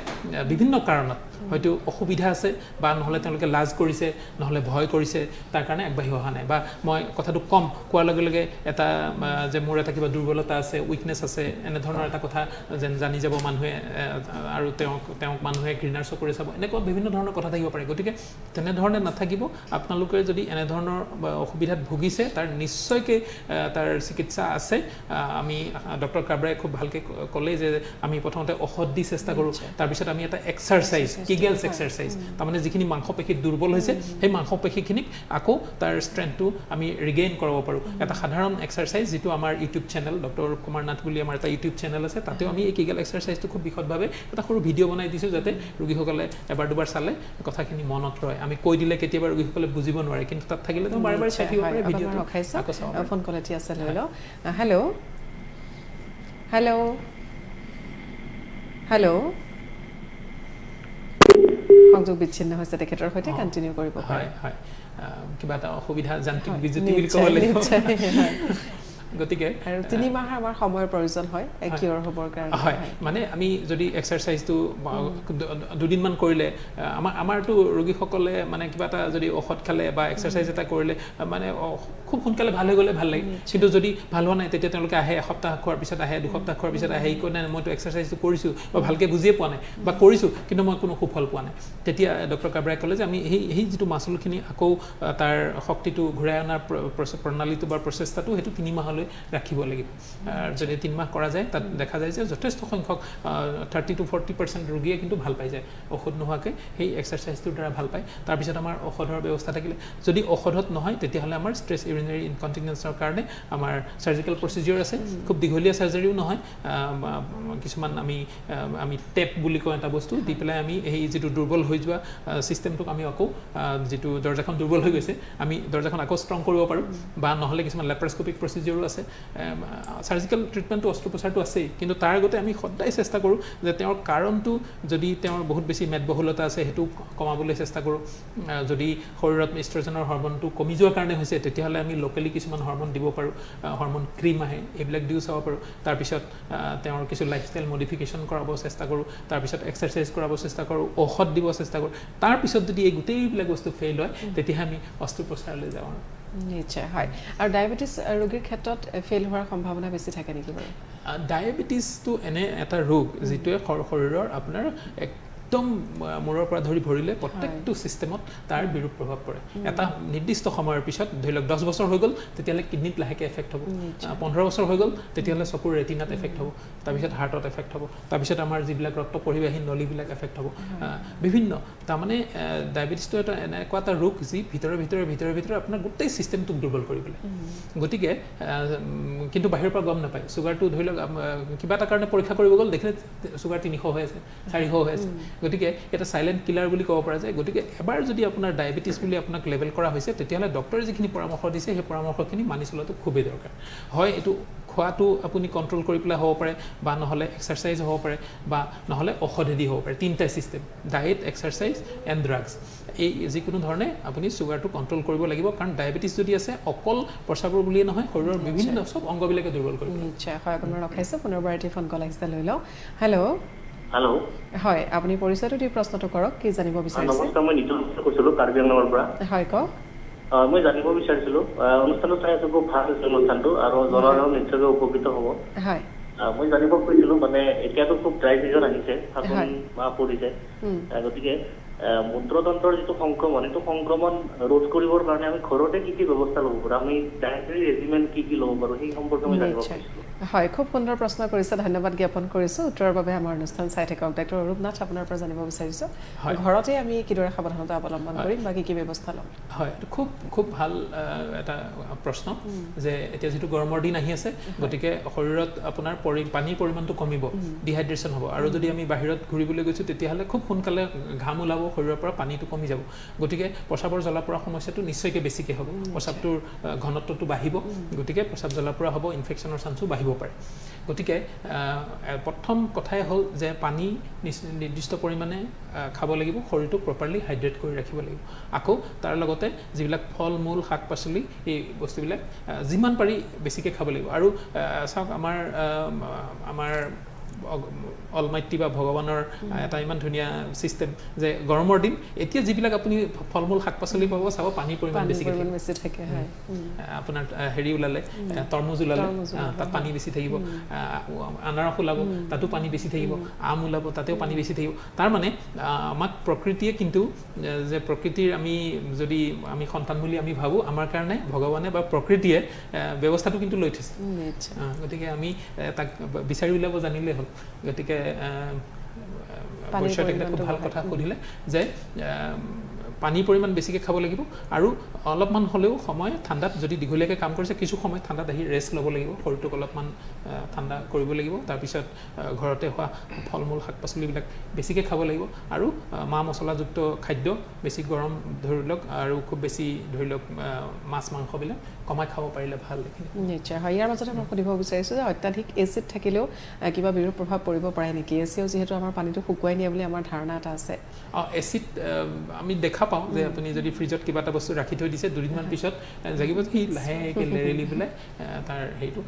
বিভিন্ন কাৰণত হয়তো অসুবিধা আছে বা নহলে তেওঁলোকে লাজ কৰিছে নহলে ভয় কৰিছে তাৰ কাৰণে আগবাঢ়ি অহা নাই বা মই কথাটো কম কোৱাৰ লগে লগে এটা যে মোৰ এটা কিবা দুৰ্বলতা আছে উইকনেছ আছে এনে ধৰণৰ এটা কথা যেন জানি যাব মানুহে আৰু তেওঁক মানুহে ঘৃণাৰ চকুৰে চাব এনেকুৱা বিভিন্ন ধৰণৰ কথা থাকিব পাৰে গতিকে তেনেধৰণে নাথাকিব আপোনালোকে যদি এনে ধৰণৰ অসুবিধাত ভুগিছে তাৰ নিশ্চয়কৈ তাৰ চিকিৎসা আছে আমি ডক্টৰ কাব্ৰাই খুব ভালকৈ ক'লে যে আমি প্ৰথমতে ঔষধ দি চেষ্টা কৰোঁ তাৰপিছত আমি এটা এক্সাৰচাইজ কিগেলছ এক্সাৰচাইজ তাৰমানে যিখিনি মাংসপেশী দুৰ্বল হৈছে সেই মাংসপেশীখিনিক আকৌ তাৰ ষ্ট্ৰেংথটো আমি ৰিগেইন কৰাব পাৰোঁ এটা সাধাৰণ এক্সাৰচাইজ যিটো আমাৰ YouTube channel doctor Arup Kumar Nath বুলি আমাৰ এটা ইউটিউব চেনেল আছে তাতেও আমি এই কিগেল এক্সাৰচাইজটো খুব বিশদভাৱে এটা সৰু ভিডিঅ' বনাই দিছোঁ যাতে ৰোগীসকলে এবাৰ দুবাৰ চালে কথাখিনি মনত ৰয় আমি কৈ দিলে কেতিয়াবা ৰোগীসকলে বুজিব নোৱাৰে কিন্তু তাত থাকিলে তেওঁ বাৰে বাৰে চাই থাকিব পাৰে ভিডিঅ'টো ফোন কল এটি আছে লৈ লওঁ হেল্ল' হেল্ল' হেল্ল' সংযোগ বিচ্ছিন্ন হৈছে তেখেতৰ সৈতে কণ্টিনিউ কৰিব হয় হয় কিবা এটা অসুবিধা যান্ত্ৰিক বিজুতি বুলি ক'ব লাগিব গতিকে আৰু 3 মাহৰ আমাৰ সময়ৰ প্ৰয়োজন হয় কিউৰ হ'বৰ কাৰণে হয় মানে আমি যদি এক্সাৰচাইজটো দুদিনমান কৰিলে আমাৰতো ৰোগীসকলে মানে কিবা এটা যদি ঔষধ খালে বা এক্সাৰচাইজ এটা কৰিলে মানে খুব সোনকালে ভাল হৈ গ'লে ভাল লাগে কিন্তু যদি ভাল হোৱা নাই তেতিয়া তেওঁলোকে আহে এসপ্তাহ খোৱাৰ পিছত আহে দুসপ্তাহ খোৱাৰ পিছত আহে কয় নাই মইতো এক্সাৰচাইজটো কৰিছোঁ বা ভালকৈ বুজিয়ে পোৱা নাই বা কৰিছোঁ কিন্তু মই কোনো সুফল পোৱা নাই তেতিয়া ডক্টৰ কাবৰাই ক'লে যে আমি সেই যিটো মাচুলখিনি আকৌ তাৰ শক্তিটো ঘূৰাই অনাৰ প্ৰণালীটো বা প্ৰচেষ্টাটো সেইটো 3 মাহলৈ ৰাখিব লাগিব যদি 3 মাহ কৰা যায় তাত দেখা যায় যে যথেষ্ট সংখ্যক 30 to 40% ৰোগীয়ে কিন্তু ভাল পাই যায় ঔষধ নোহোৱাকৈ সেই এক্সাৰচাইজটোৰ দ্বাৰা ভাল পায় তাৰপিছত আমাৰ ঔষধৰ ব্যৱস্থা থাকিলে যদি ঔষধত নহয় তেতিয়াহ'লে আমাৰ ষ্ট্ৰেছ ইউৰিনাৰী ইনকণ্টিনেঞ্চৰ কাৰণে আমাৰ চাৰ্জিকেল প্ৰচিডিউৰ আছে খুব দীঘলীয়া চাৰ্জাৰীও নহয় কিছুমান আমি টেপ বুলি কওঁ এটা বস্তু দি পেলাই আমি সেই যিটো দুৰ্বল হৈ যোৱা ছিষ্টেমটোক আমি আকৌ যিটো দৰ্জাখন দুৰ্বল হৈ গৈছে আমি দৰ্জাখন আকৌ ষ্ট্ৰং কৰিব পাৰোঁ বা নহ'লে কিছুমান লেপ্ৰাস্কোপিক প্ৰচিডিউৰো আছে চাৰ্জিকেল ট্ৰিটমেণ্টটো অস্ত্ৰোপচাৰটো আছেই কিন্তু তাৰ আগতে আমি সদায় চেষ্টা কৰোঁ যে তেওঁৰ কাৰণটো যদি তেওঁৰ বহুত বেছি মেদবহুলতা আছে সেইটো কমাবলৈ চেষ্টা কৰোঁ যদি শৰীৰত ইষ্ট্ৰজেনৰ হৰমনটো কমি যোৱাৰ কাৰণে হৈছে তেতিয়াহ'লে আমি লোকেলি কিছুমান হৰমন দিব পাৰোঁ হৰমন ক্ৰীম আহে এইবিলাক দিও চাব পাৰোঁ তাৰপিছত তেওঁৰ কিছু লাইফষ্টাইল মডিফিকেশ্যন কৰাব চেষ্টা কৰোঁ তাৰপিছত এক্সাৰচাইজ কৰাব চেষ্টা কৰোঁ ঔষধ দিব চেষ্টা কৰোঁ তাৰপিছত যদি এই গোটেইবিলাক বস্তু ফেইল হয় তেতিয়াহে আমি অস্ত্ৰোপচাৰলৈ যাওঁ নিশ্চয় হয় আৰু ডায়েবেটিছ ৰোগীৰ ক্ষেত্ৰত ফেইল হোৱাৰ সম্ভাৱনা বেছি থাকে নেকি বাৰু ডায়েবেটিছটো এনে এটা ৰোগ যিটোৱে শৰীৰৰ আপোনাৰ একদম মূৰৰ পৰা ধৰি ভৰিলে প্ৰত্যেকটো ছিষ্টেমত তাৰ বিৰূপ প্ৰভাৱ পৰে এটা নিৰ্দিষ্ট সময়ৰ পিছত ধৰি লওক 10 বছৰ হৈ গ'ল তেতিয়াহ'লে কিডনিত লাহেকৈ এফেক্ট হ'ব 15 বছৰ হৈ গ'ল তেতিয়াহ'লে চকুৰ ৰেটিনাত এফেক্ট হ'ব তাৰপিছত হাৰ্টত এফেক্ট হ'ব তাৰপিছত আমাৰ যিবিলাক ৰক্ত পৰিবাহী নলীবিলাক এফেক্ট হ'ব বিভিন্ন তাৰমানে ডায়েবেটিছটো এটা এনেকুৱা এটা ৰোগ যি ভিতৰে আপোনাৰ গোটেই ছিষ্টেমটোক দুৰ্বল কৰি পেলাই গতিকে কিন্তু বাহিৰৰ পৰা গম নাপায় চুগাৰটো ধৰি লওক কিবা এটা কাৰণে পৰীক্ষা কৰিব গ'ল দেখিলে চুগাৰ 300 হৈ আছে 400 হৈ আছে গতিকে এটা সাইলেন্ট কিলাৰ বুলি ক'ব পৰা যায় গতিকে এবাৰ যদি আপোনাৰ ডায়েবেটিছ বুলি আপোনাক লেভেল কৰা হৈছে তেতিয়াহ'লে ডক্টৰে যিখিনি পৰামৰ্শ দিছে সেই পৰামৰ্শখিনি মানি চলাটো খুবেই দৰকাৰ হয় এইটো খোৱাটো আপুনি কণ্ট্ৰল কৰি পেলাই হ'ব পাৰে বা নহ'লে এক্সাৰচাইজ হ'ব পাৰে বা নহ'লে ঔষধেদি হ'ব পাৰে তিনিটা system diet exercise and drugs এই যিকোনো ধৰণে আপুনি চুগাৰটো কণ্ট্ৰল কৰিব লাগিব কাৰণ ডায়েবেটিছ যদি আছে অকল প্ৰস্ৰাৱৰ বুলিয়ে নহয় শৰীৰৰ বিভিন্ন চব অংগবিলাকে দুৰ্বল কৰিব নিশ্চয় হয় আপোনাৰ ৰখাইছোঁ পুনৰবাৰ এটি ফোন কল আহিছে লৈ লওঁ হেল্ল' হয় আপুনি পৰিচয়টো দি প্ৰশ্নটো কৰক কি জানিব বিচাৰিছে নমস্কাৰ মই নিতুল কৈছিলোঁ কাৰ্বি আংলঙৰ পৰা হয় কওক মই জানিব বিচাৰিছিলোঁ অনুষ্ঠানটো চাই আছোঁ খুব ভাল হৈছে অনুষ্ঠানটো আৰু জনসাধাৰণ নিশ্চয়কৈ উপকৃত হ'ব হয় মই জানিব খুজিছিলোঁ মানে এতিয়াতো খুব ড্ৰাই চিজন আহিছে ফাগুন মাহ পৰিছে গতিকে মূত্ৰতন্ত্ৰৰ যিটো সংক্ৰমণ এইটো সংক্ৰমণ ৰোধ কৰিবৰ কাৰণে আমি ঘৰতে কি ব্যৱস্থা ল'ব পাৰোঁ আমি ডায়েটাৰী ৰেজিমেন কি ল'ব পাৰোঁ সেই সম্পৰ্কে মই জানিব খুজিছিলোঁ হয় খুব সুন্দৰ প্ৰশ্ন কৰিছে ধন্যবাদ জ্ঞাপন কৰিছোঁ উত্তৰৰ বাবে আমাৰ অনুষ্ঠান চাই থাকক ডক্টৰ অৰূপ নাথ আপোনাৰ পৰা জানিব বিচাৰিছোঁ ঘৰতে আমি কিদৰে সাৱধানতা অৱলম্বন কৰিম বা কি ব্যৱস্থা ল'ম হয় খুব খুব ভাল এটা প্ৰশ্ন যে এতিয়া যিটো গৰমৰ দিন আহি আছে গতিকে শৰীৰত আপোনাৰ পানীৰ পৰিমাণটো কমিব ডিহাইড্ৰেশ্যন হ'ব আৰু যদি আমি বাহিৰত ঘূৰিবলৈ গৈছোঁ তেতিয়াহ'লে খুব সোনকালে ঘাম ওলাব শৰীৰৰ পৰা পানীটো কমি যাব গতিকে প্ৰস্ৰাৱৰ জ্বলা-পোৰা সমস্যাটো নিশ্চয়কৈ বেছিকৈ হ'ব প্ৰস্ৰাৱটোৰ ঘনত্বটো বাঢ়িব গতিকে প্ৰস্ৰাৱ জ্বলা-পোৰা হ'ব ইনফেকশ্যনৰ চান্সো বাঢ়িব পাৰে গতিকে প্ৰথম কথাই হ'ল যে পানী নিৰ্দিষ্ট পৰিমাণে খাব লাগিব শৰীৰটোক প্ৰপাৰলি হাইড্ৰেট কৰি ৰাখিব লাগিব আকৌ তাৰ লগতে যিবিলাক ফল মূল শাক পাচলি এই বস্তুবিলাক যিমান পাৰি বেছিকৈ খাব লাগিব আৰু চাওক আমাৰ অলমাইটি বা ভগৱানৰ এটা ইমান ধুনীয়া ছিষ্টেম যে গৰমৰ দিন এতিয়া যিবিলাক আপুনি ফল মূল শাক পাচলি পাব চাব পানীৰ পৰিমাণ বেছি থাকে আপোনাৰ হেৰি ওলালে তৰমুজ ওলালে তাত পানী বেছি থাকিব আনাৰস ওলাব তাতো পানী বেছি থাকিব আম ওলাব তাতেও পানী বেছি থাকিব তাৰমানে আমাক প্ৰকৃতিয়ে কিন্তু যে প্ৰকৃতিৰ যদি আমি সন্তান বুলি আমি ভাবোঁ আমাৰ কাৰণে ভগৱানে বা প্ৰকৃতিয়ে ব্যৱস্থাটো কিন্তু লৈ থৈছে গতিকে আমি তাক বিচাৰি উলিয়াব জানিলেই হ'ল গতিকে খুব ভাল কথা সুধিলে যে পানীৰ পৰিমাণ বেছিকৈ খাব লাগিব আৰু অলপমান হ'লেও সময় ঠাণ্ডাত যদি দীঘলীয়াকৈ কাম কৰিছে কিছু সময় ঠাণ্ডাত আহি ৰেষ্ট ল'ব লাগিব শৰীৰটোক অলপমান ঠাণ্ডা কৰিব লাগিব তাৰপিছত ঘৰতে হোৱা ফল মূল শাক পাচলিবিলাক বেছিকৈ খাব লাগিব আৰু মা মছলাযুক্ত খাদ্য বেছি গৰম ধৰি লওক আৰু খুব বেছি ধৰি লওক মাছ মাংসবিলাক কমাই খাব পাৰিলে ভাল নিশ্চয় হয় ইয়াৰ মাজতে মই সুধিব বিচাৰিছোঁ যে অত্যাধিক এচিড থাকিলেও কিবা বিৰূপ প্ৰভাৱ পৰিব পাৰে নেকি এচিও যিহেতু আমাৰ পানীটো শুকুৱাই নিয়ে বুলি আমাৰ ধাৰণা এটা আছে এচিড আমি দেখা পাওঁ যে আপুনি যদি ফ্ৰিজত কিবা এটা বস্তু ৰাখি থৈ দিছে 2 দিনমান পিছত জাগিব যে সি লাহেকৈ লেৰেলি পেলাই তাৰ সেইটো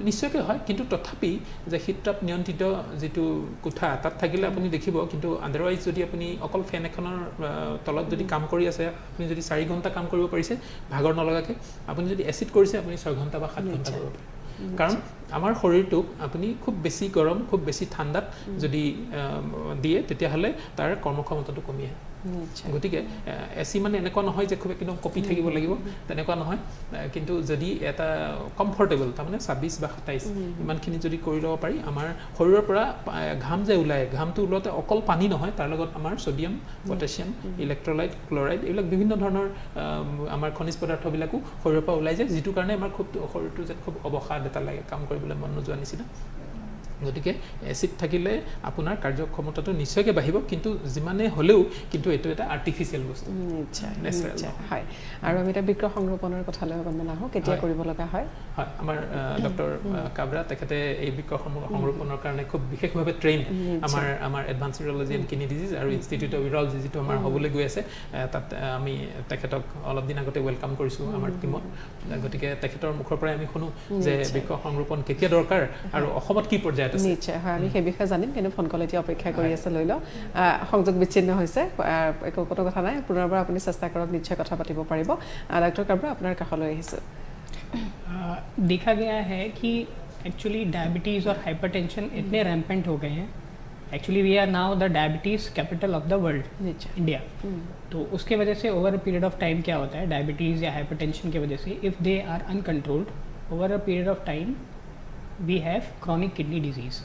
নিশ্চয়কৈ হয়। কিন্তু তথাপি যে শীততাপ নিয়ন্ত্ৰিত যিটো কোঠা তাত থাকিলে আপুনি দেখিব, কিন্তু আদাৰৱাইজ যদি আপুনি অকল ফেন এখনৰ তলত যদি কাম কৰি আছে, আপুনি যদি 4 ঘণ্টা কাম কৰিব পাৰিছে ভাগৰ নলগাকৈ, আপুনি যদি এচিড কৰিছে আপুনি 6 ঘণ্টা বা 7 ঘণ্টা কৰিব পাৰে। কাৰণ আমাৰ শৰীৰটোক আপুনি খুব বেছি গৰম খুব বেছি ঠাণ্ডাত যদি দিয়ে তেতিয়াহ'লে তাৰ কৰ্মক্ষমতাটো কমি আহে। গতিকে এচি মানে এনেকুৱা নহয় যে খুব একদম কপি থাকিব লাগিব, তেনেকুৱা নহয়। কিন্তু যদি এটা কমফৰ্টেবল তাৰমানে 26 বা 27 ইমানখিনি যদি কৰি ল'ব পাৰি, আমাৰ শৰীৰৰ পৰা ঘাম যে ওলায়, ঘামটো ওলাওঁতে অকল পানী নহয়, তাৰ লগত আমাৰ ছডিয়াম পটাছিয়াম ইলেক্ট্ৰলাইট ক্লৰাইড এইবিলাক বিভিন্ন ধৰণৰ আমাৰ খনিজ পদাৰ্থবিলাকো শৰীৰৰ পৰা ওলাই যায়, যিটো কাৰণে আমাৰ খুব শৰীৰটো যেন খুব অৱসাদ এটা লাগে, কাম কৰিবলৈ মন নোযোৱা নিচিনা। গতিকে এচিড থাকিলে আপোনাৰ কাৰ্যক্ষমতাটো নিশ্চয়কৈ বাঢ়িব, কিন্তু যিমানে হ'লেও কিন্তু এইটো এটা আৰ্টিফিচিয়েল বস্তু। হয়, আৰু আমি এটা বৃক্ক সংৰোপণৰ কথালৈ অকণমান আহোঁ, কেতিয়া কৰিব লগা হয়? হয়, আমাৰ ডক্টৰ কাবৰা তেখেতে এই বৃক্ক সংৰোপণৰ কাৰণে খুব বিশেষভাৱে ট্ৰেইন আমাৰ advance urology and kidney disease আৰু ইনষ্টিটিউট অফ ইউৰলজি যিটো আমাৰ হ'বলৈ গৈ আছে, তাত আমি তেখেতক অলপ দিন আগতে ৱেলকাম কৰিছোঁ আমাৰ টিমত। গতিকে তেখেতৰ মুখৰ পৰাই আমি শুনো যে বৃক্ক সংৰোপণ কেতিয়া দৰকাৰ আৰু অসমত কি পৰ্যায়ত আছে। নিশ্চয় হয়, আমি সেই বিষয়ে জানিম, কিন্তু ফোন কল এতিয়া অপেক্ষা কৰি আছে, লৈ লওঁ। সংযোগ বিচ্ছিন্ন হৈছে, একো কোনো কথা নাই, পুনৰবাৰ আপুনি চেষ্টা কৰক, নিশ্চয় কথা পাতিব পাৰিব। ডক্টৰ কাবৰা আপোনাৰ কাষলৈ আহিছোঁ। देखा गया है कि एक्चुअली डायबिटीज़ और हाइपरटेंशन इतने रैम्पेंट हो गए हैं। Actually we are now the diabetes capital of the world, India. तो उसके वजह से over a period of time क्या होता है, डायबिटीज़ या हाइपरटेंशन की वजह से if they are uncontrolled over a period of time we have chronic kidney disease,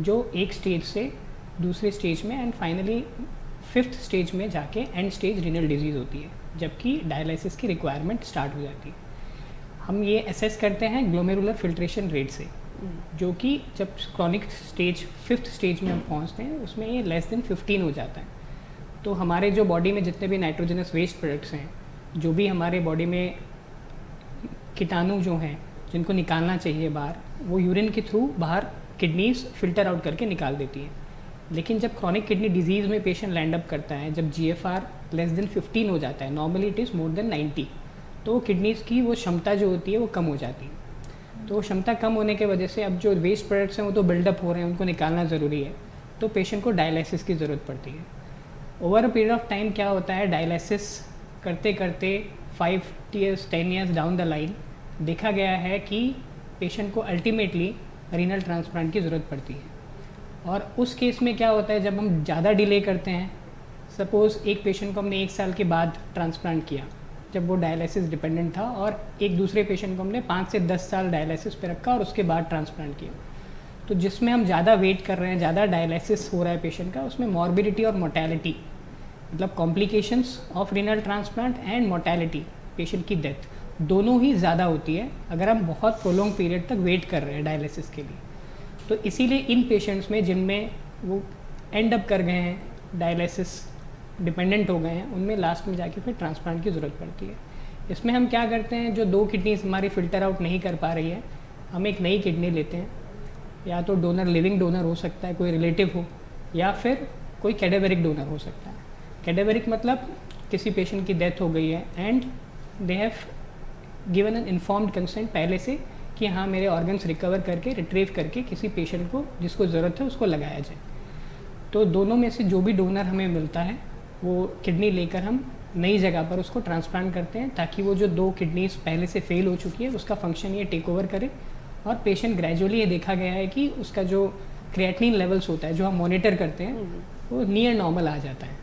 जो एक स्टेज से दूसरे स्टेज में एंड फाइनली 5th स्टेज में जाके एंड स्टेज रीनल डिजीज़ होती है, जबकि डायलिसिस की रिक्वायरमेंट स्टार्ट हो जाती है। हम ये असेस करते हैं ग्लोमेरुलर फिल्ट्रेशन रेट से, जो कि जब क्रॉनिक स्टेज 5th स्टेज में हम पहुंचते हैं उसमें ये लेस देन 15 हो जाता है। तो हमारे जो बॉडी में जितने भी नाइट्रोजनस वेस्ट प्रोडक्ट्स हैं, जो भी हमारे बॉडी में कीटाणु जो हैं जिनको निकालना चाहिए बाहर, वो यूरिन के थ्रू बाहर किडनीज फिल्टर आउट करके निकाल देती हैं। लेकिन जब क्रॉनिक किडनी डिजीज़ में पेशेंट लैंड अप करता है, जब GFR लेस देन 15 हो जाता है, normally it is more than 90, तो किडनीज़ की वो क्षमता जो होती है वो कम हो जाती है। तो क्षमता कम होने के वजह से अब जो वेस्ट प्रोडक्ट्स हैं वो तो बिल्डअप हो रहे हैं, उनको निकालना ज़रूरी है, तो पेशेंट को डायलिसिस की ज़रूरत पड़ती है। Over a period of time क्या होता है, डायलिसिस करते करते 5 years 10 years down the line देखा गया है कि पेशेंट को अल्टीमेटली रीनल ट्रांसप्लांट की ज़रूरत पड़ती है। और उस केस में क्या होता है, जब हम ज़्यादा डिले करते हैं, सपोज़ एक पेशेंट को हमने 1 साल के बाद ट्रांसप्लांट किया जब वो डायलिसिस डिपेंडेंट था, और एक दूसरे पेशेंट को हमने 5 से 10 साल डायलिसिस पे रखा और उसके बाद ट्रांसप्लांट किया, तो जिसमें हम ज़्यादा वेट कर रहे हैं, ज़्यादा डायलिसिस हो रहा है पेशेंट का, उसमें मॉर्बिडिटी और मोर्टेलिटी मतलब complications of renal transplant and mortality, patient की डेथ, दोनों ही ज़्यादा होती है अगर हम बहुत प्रोलॉन्ग पीरियड तक वेट कर रहे हैं डायलिसिस के लिए। तो इसीलिए इन पेशेंट्स में जिनमें वो एंड अप कर गए हैं, डायलिसिस डिपेंडेंट हो गए हैं, उनमें लास्ट में जाके फिर ट्रांसप्लांट की ज़रूरत पड़ती है। इसमें हम क्या करते हैं, जो 2 किडनीज हमारी फ़िल्टर आउट नहीं कर पा रही है, हम एक नई किडनी लेते हैं, या तो डोनर लिविंग डोनर हो सकता है, कोई रिलेटिव हो, या फिर कोई कैडेवरिक डोनर हो सकता है। कैडेवरिक मतलब किसी पेशेंट की डेथ हो गई है and they have given an informed consent पहले से कि हाँ मेरे ऑर्गन्स रिकवर करके रिट्रीव करके किसी पेशेंट को जिसको ज़रूरत है उसको लगाया जाए। तो दोनों में से जो भी डोनर हमें मिलता है वो किडनी लेकर हम नई जगह पर उसको ट्रांसप्लांट करते हैं, ताकि वो जो 2 किडनीज पहले से फेल हो चुकी है उसका फंक्शन ये टेक ओवर करे, और पेशेंट ग्रेजुअली ये देखा गया है कि उसका जो क्रिएटिनिन लेवल्स होता है जो हम मॉनिटर करते हैं वो नियर नॉर्मल आ जाता है।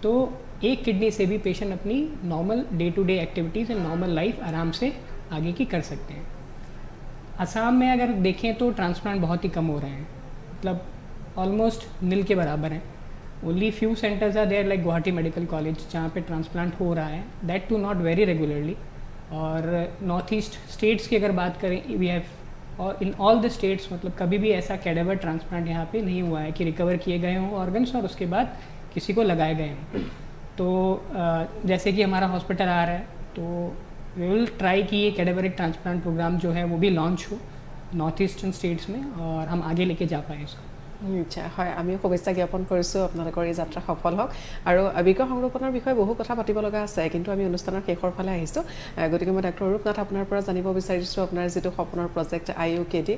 तो एक किडनी से भी पेशेंट अपनी normal day to day activities and normal life आराम से आगे की कर सकते हैं। असम में अगर देखें तो ट्रांसप्लांट बहुत ही कम हो रहे हैं, मतलब ऑलमोस्ट नील के बराबर हैं। Only few centres are there like Guwahati medical college जहाँ पे ट्रांसप्लांट हो रहा है, that too not very regularly. और नॉर्थ ईस्ट स्टेट्स की अगर बात करें, वी हैव और इन ऑल द स्टेट्स मतलब कभी भी ऐसा कैडेवर ट्रांसप्लांट यहाँ पे नहीं हुआ है कि रिकवर किए गए हों ऑर्गन्स और उसके बाद किसी को लगाए गए हों। तो जैसे कि हमारा हॉस्पिटल आ रहा है, तो वी विल ट्राई कि ये कैडेवरिक ट्रांसप्लांट प्रोग्राम जो है वो भी लॉन्च हो नॉर्थ ईस्टर्न स्टेट्स में, और हम आगे लेके जा पाएँ इसको। নিশ্চয় হয় আমি শুভেচ্ছা জ্ঞাপন কৰিছোঁ আপোনালোকৰ এই যাত্ৰা সফল হওক আৰু বৃক্ক সংৰোপণৰ বিষয়ে বহু কথা পাতিব লগা আছে কিন্তু আমি অনুষ্ঠানৰ শেষৰ ফালে আহিছোঁ গতিকে মই ডাক্তৰ অৰূপনাথ আপোনাৰ পৰা জানিব বিচাৰিছোঁ আপোনাৰ যিটো সপোনৰ প্ৰজেক্ট IUKD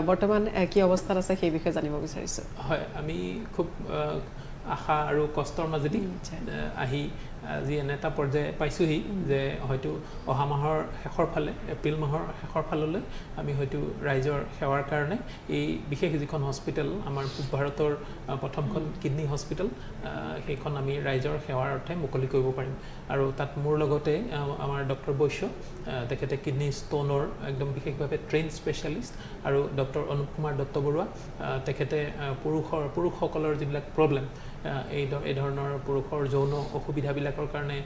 বৰ্তমান কি অৱস্থাত আছে সেই বিষয়ে জানিব বিচাৰিছোঁ হয় আমি খুব আশা আৰু কষ্টৰ মাজেদি আহি আজি এনে এটা পৰ্যায় পাইছোঁহি যে হয়তো অহা মাহৰ শেষৰ ফালে এপ্ৰিল মাহৰ শেষৰ ফাললৈ আমি হয়তো ৰাইজৰ সেৱাৰ কাৰণে এই বিশেষ যিখন হস্পিটেল আমাৰ পূব ভাৰতৰ প্ৰথমখন কিডনী হস্পিটেল সেইখন আমি ৰাইজৰ সেৱাৰ অৰ্থে মুকলি কৰিব পাৰিম আৰু তাত মোৰ লগতে আমাৰ ডক্টৰ বৈশ্য তেখেতে কিডনী ষ্টোনৰ একদম বিশেষভাৱে ট্ৰেইন স্পেচিয়েলিষ্ট আৰু ডক্টৰ অনুপ কুমাৰ দত্ত বৰুৱা তেখেতে পুৰুষসকলৰ যিবিলাক প্ৰব্লেম এই ধৰণৰ পুৰুষৰ যৌন অসুবিধাবিলাকৰ কাৰণে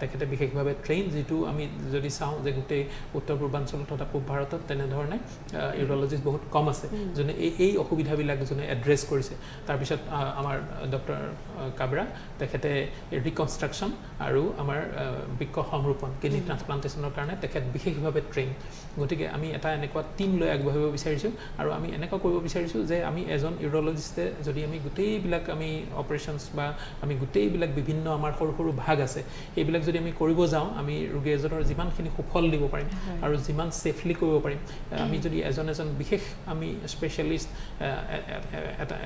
তেখেতে বিশেষভাৱে ট্ৰেইন যিটো আমি যদি চাওঁ যে গোটেই উত্তৰ পূৰ্বাঞ্চল তথা পূব ভাৰতত তেনেধৰণে ইউৰলজিষ্ট বহুত কম আছে যোনে এই অসুবিধাবিলাক যোনে এড্ৰেছ কৰিছে তাৰপিছত আমাৰ ডক্টৰ কাবৰা তেখেতে ৰিকনষ্ট্ৰাকশ্যন আৰু আমাৰ বৃক্ক সংৰোপণ কিডনী ট্ৰান্সপ্লান্টেশ্যনৰ কাৰণে তেখেত বিশেষভাৱে ট্ৰেইন গতিকে আমি এটা এনেকুৱা টীম লৈ আগবাঢ়িব বিচাৰিছোঁ আৰু আমি এনেকুৱা কৰিব বিচাৰিছোঁ যে আমি এজন ইউৰলজিষ্টে যদি আমি গোটেইবিলাক আমি অপাৰেশ্যনছ বা আমি গোটেইবিলাক বিভিন্ন আমাৰ সৰু সৰু ভাগ আছে এইবিলাক যদি আমি কৰিব যাওঁ আমি ৰোগী এজনৰ যিমানখিনি সুফল দিব পাৰিম আৰু যিমান ছেফলি কৰিব পাৰিম আমি যদি এজন বিশেষ আমি স্পেচিয়েলিষ্ট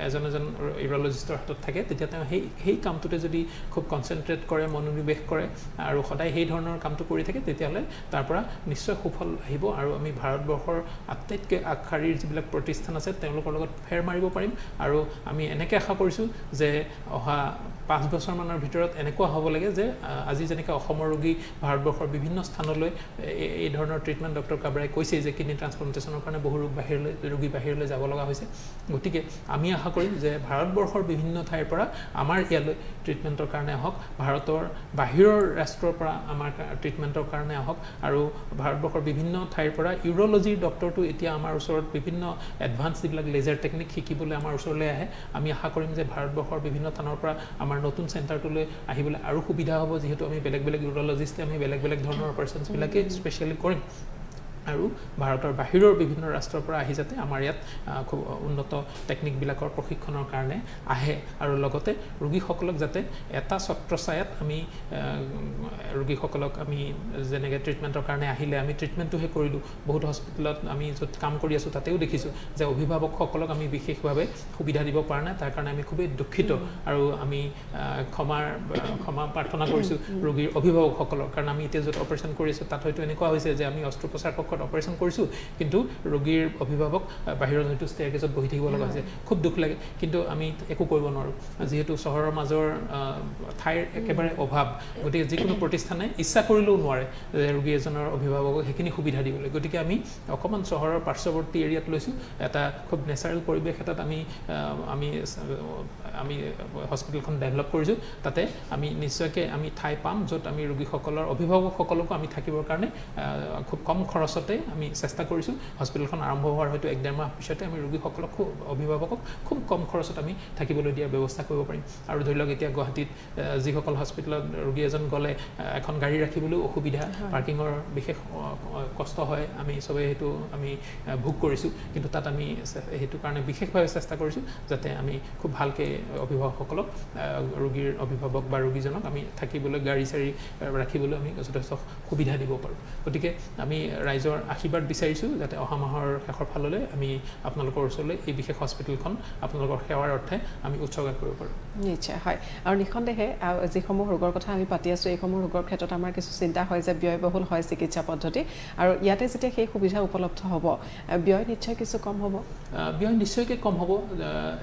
এজন ইউৰলজিষ্টৰ হাতত থাকে তেতিয়া তেওঁ সেই কামটোতে যদি খুব কনচেনট্ৰেট কৰে মনোনিৱেশ কৰে আৰু সদায় সেই ধৰণৰ কামটো কৰি থাকে তেতিয়াহ'লে তাৰ পৰা নিশ্চয় সুফল আহিব আৰু আমি ভাৰতবৰ্ষৰ আটাইতকৈ আগশাৰীৰ যিবিলাক প্ৰতিষ্ঠান আছে তেওঁলোকৰ লগত ফেৰ মাৰিব পাৰিম আৰু আমি এনেকৈ আশা কৰিছোঁ যে অহা 5 বছৰমানৰ ভিতৰত এনেকুৱা হ'ব লাগে যে আজি যেনেকৈ অসমৰ ৰোগী ভাৰতবৰ্ষৰ বিভিন্ন স্থানলৈ এই ধৰণৰ ট্ৰিটমেণ্ট ডক্টৰ কাবৰাই কৈছে যে কিডনী ট্ৰান্সপ্লান্টেশ্যনৰ কাৰণে বহু ৰোগী বাহিৰলৈ যাব লগা হৈছে গতিকে আমি আশা কৰিম যে ভাৰতবৰ্ষৰ বিভিন্ন ঠাইৰ পৰা আমাৰ ইয়ালৈ ট্ৰিটমেণ্টৰ কাৰণে আহক ভাৰতৰ বাহিৰৰ ৰাষ্ট্ৰৰ পৰা আমাৰ ট্ৰিটমেণ্টৰ কাৰণে আহক আৰু ভাৰতবৰ্ষৰ বিভিন্ন ঠাইৰ পৰা ইউৰলজিৰ ডক্টৰটো এতিয়া আমাৰ ওচৰত বিভিন্ন এডভান্স যিবিলাক লেজাৰ টেকনিক শিকিবলৈ আমাৰ ওচৰলৈ আহে আমি আশা কৰিম যে ভাৰতবৰ্ষৰ বিভিন্ন স্থানৰ পৰা আমাৰ নতুন চেণ্টাৰটোলৈ আহিবলৈ আৰু সুবিধা হ'ব যিহেতু আমি বেলেগ ইউৰলজিষ্টে আমি বেলেগ ধৰণৰ অপাৰেশ্যনছবিলাকে স্পেচিয়েলি কৰিম আৰু ভাৰতৰ বাহিৰৰ বিভিন্ন ৰাষ্ট্ৰৰ পৰা আহি যাতে আমাৰ ইয়াত খুব উন্নত টেকনিকবিলাকৰ প্ৰশিক্ষণৰ কাৰণে আহে আৰু লগতে ৰোগীসকলক যাতে এটা ছত্ৰছায়াত আমি ৰোগীসকলক আমি যেনেকৈ ট্ৰিটমেণ্টৰ কাৰণে আহিলে আমি ট্ৰিটমেণ্টটোহে কৰিলোঁ বহুত হস্পিটেলত আমি য'ত কাম কৰি আছোঁ তাতেও দেখিছোঁ যে অভিভাৱকসকলক আমি বিশেষভাৱে সুবিধা দিব পৰা নাই তাৰ কাৰণে আমি খুবেই দুখিত আৰু আমি ক্ষমা প্ৰাৰ্থনা কৰিছোঁ ৰোগীৰ অভিভাৱকসকলৰ কাৰণ আমি এতিয়া য'ত অপাৰেশ্যন কৰি আছোঁ তাত হয়তো এনেকুৱা হৈছে যে আমি অস্ত্ৰোপচাৰ অপাৰেশ্যন কৰিছোঁ কিন্তু ৰোগীৰ অভিভাৱক বাহিৰত হয়তো ষ্টেয়াৰকেজত বহি থাকিব লগা হৈছে খুব দুখ লাগে কিন্তু আমি একো কৰিব নোৱাৰোঁ যিহেতু চহৰৰ মাজৰ ঠাইৰ একেবাৰে অভাৱ গতিকে যিকোনো প্ৰতিষ্ঠানে ইচ্ছা কৰিলেও নোৱাৰে যে ৰোগী এজনৰ অভিভাৱকক সেইখিনি সুবিধা দিবলৈ গতিকে আমি অকণমান চহৰৰ পাৰ্শ্বৱৰ্তী এৰিয়াত লৈছোঁ এটা খুব নেচাৰেল পৰিৱেশ এটাত আমি হস্পিটেলখন ডেভেলপ কৰিছোঁ তাতে আমি নিশ্চয়কৈ আমি ঠাই পাম য'ত আমি ৰোগীসকলৰ অভিভাৱকসকলকো আমি থাকিবৰ কাৰণে খুব কম খৰচত আমি চেষ্টা কৰিছোঁ হস্পিটেলখন আৰম্ভ হোৱাৰ হয়তো 1-1.5 মাহ পিছতে আমি ৰোগীসকলক অভিভাৱকক খুব কম খৰচত আমি থাকিবলৈ দিয়াৰ ব্যৱস্থা কৰিব পাৰিম আৰু ধৰি লওক এতিয়া গুৱাহাটীত যিসকল হস্পিটেলত ৰোগী এজন গ'লে এখন গাড়ী ৰাখিবলৈও অসুবিধা পাৰ্কিঙৰ বিশেষ কষ্ট হয় আমি চবেই সেইটো আমি ভোগ কৰিছোঁ কিন্তু তাত আমি সেইটো কাৰণে বিশেষভাৱে চেষ্টা কৰিছোঁ যাতে আমি খুব ভালকৈ অভিভাৱকসকলক ৰোগীৰ অভিভাৱক বা ৰোগীজনক আমি থাকিবলৈ গাড়ী চাড়ী ৰাখিবলৈ আমি যথেষ্ট সুবিধা দিব পাৰোঁ গতিকে আমি ৰাইজৰ আশীৰ্বাদ বিচাৰিছোঁ যাতে অহা মাহৰ শেষৰ ফাললৈ আমি আপোনালোকৰ ওচৰলৈ এই বিশেষ হস্পিটেলখন আপোনালোকৰ সেৱাৰ অৰ্থে আমি উৎসৰ্গা কৰিব পাৰোঁ নিশ্চয় হয় আৰু নিঃসন্দেহে যিসমূহ ৰোগৰ কথা আমি পাতি আছোঁ এইসমূহ ৰোগৰ ক্ষেত্ৰত আমাৰ কিছু চিন্তা হয় যে ব্যয়বহুল হয় চিকিৎসা পদ্ধতি আৰু ইয়াতে যেতিয়া সেই সুবিধা উপলব্ধ হ'ব ব্যয় নিশ্চয় কিছু কম হ'ব ব্যয় নিশ্চয়কৈ কম হ'ব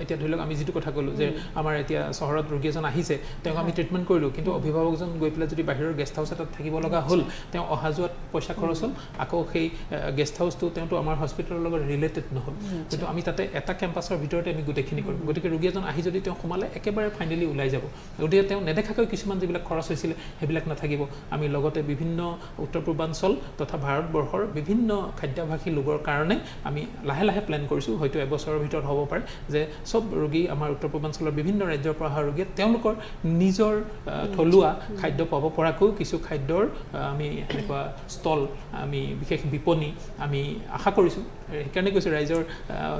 এতিয়া ধৰি লওক আমি যিটো কথা ক'লোঁ যে আমাৰ এতিয়া চহৰত ৰোগী এজন আহিছে তেওঁক আমি ট্ৰিটমেণ্ট কৰিলোঁ কিন্তু অভিভাৱকজন গৈ পেলাই যদি বাহিৰৰ গেষ্ট হাউচ এটাত থাকিব লগা হ'ল তেওঁ অহা যোৱাত পইচা খৰচ হ'ল আকৌ সেই গেষ্ট হাউচটো তেওঁতো আমাৰ হস্পিটেলৰ লগত ৰিলেটেড নহ'ল কিন্তু আমি তাতে এটা কেম্পাছৰ ভিতৰতে আমি গোটেইখিনি কৰিম গতিকে ৰোগী এজন আহি যদি তেওঁ সোমালে একেবাৰে ফাইনেলি ওলাই যাব গতিকে তেওঁ নেদেখাকৈ কিছুমান যিবিলাক খৰচ হৈছিলে সেইবিলাক নাথাকিব আমি লগতে বিভিন্ন উত্তৰ পূৰ্বাঞ্চল তথা ভাৰতবৰ্ষৰ বিভিন্ন খাদ্যাভাসী লোকৰ কাৰণে আমি লাহে লাহে প্লেন কৰিছোঁ হয়তো এবছৰৰ ভিতৰত হ'ব পাৰে যে চব ৰোগী আমাৰ উত্তৰ পূৰ্বাঞ্চলৰ বিভিন্ন ৰাজ্যৰ পৰা অহা ৰোগীয়ে তেওঁলোকৰ নিজৰ থলুৱা খাদ্য পাব পৰাকৈ কিছু খাদ্যৰ আমি এনেকুৱা ষ্টল আমি বিশেষ বিপণী আমি আশা কৰিছোঁ সেইকাৰণে কৈছোঁ ৰাইজৰ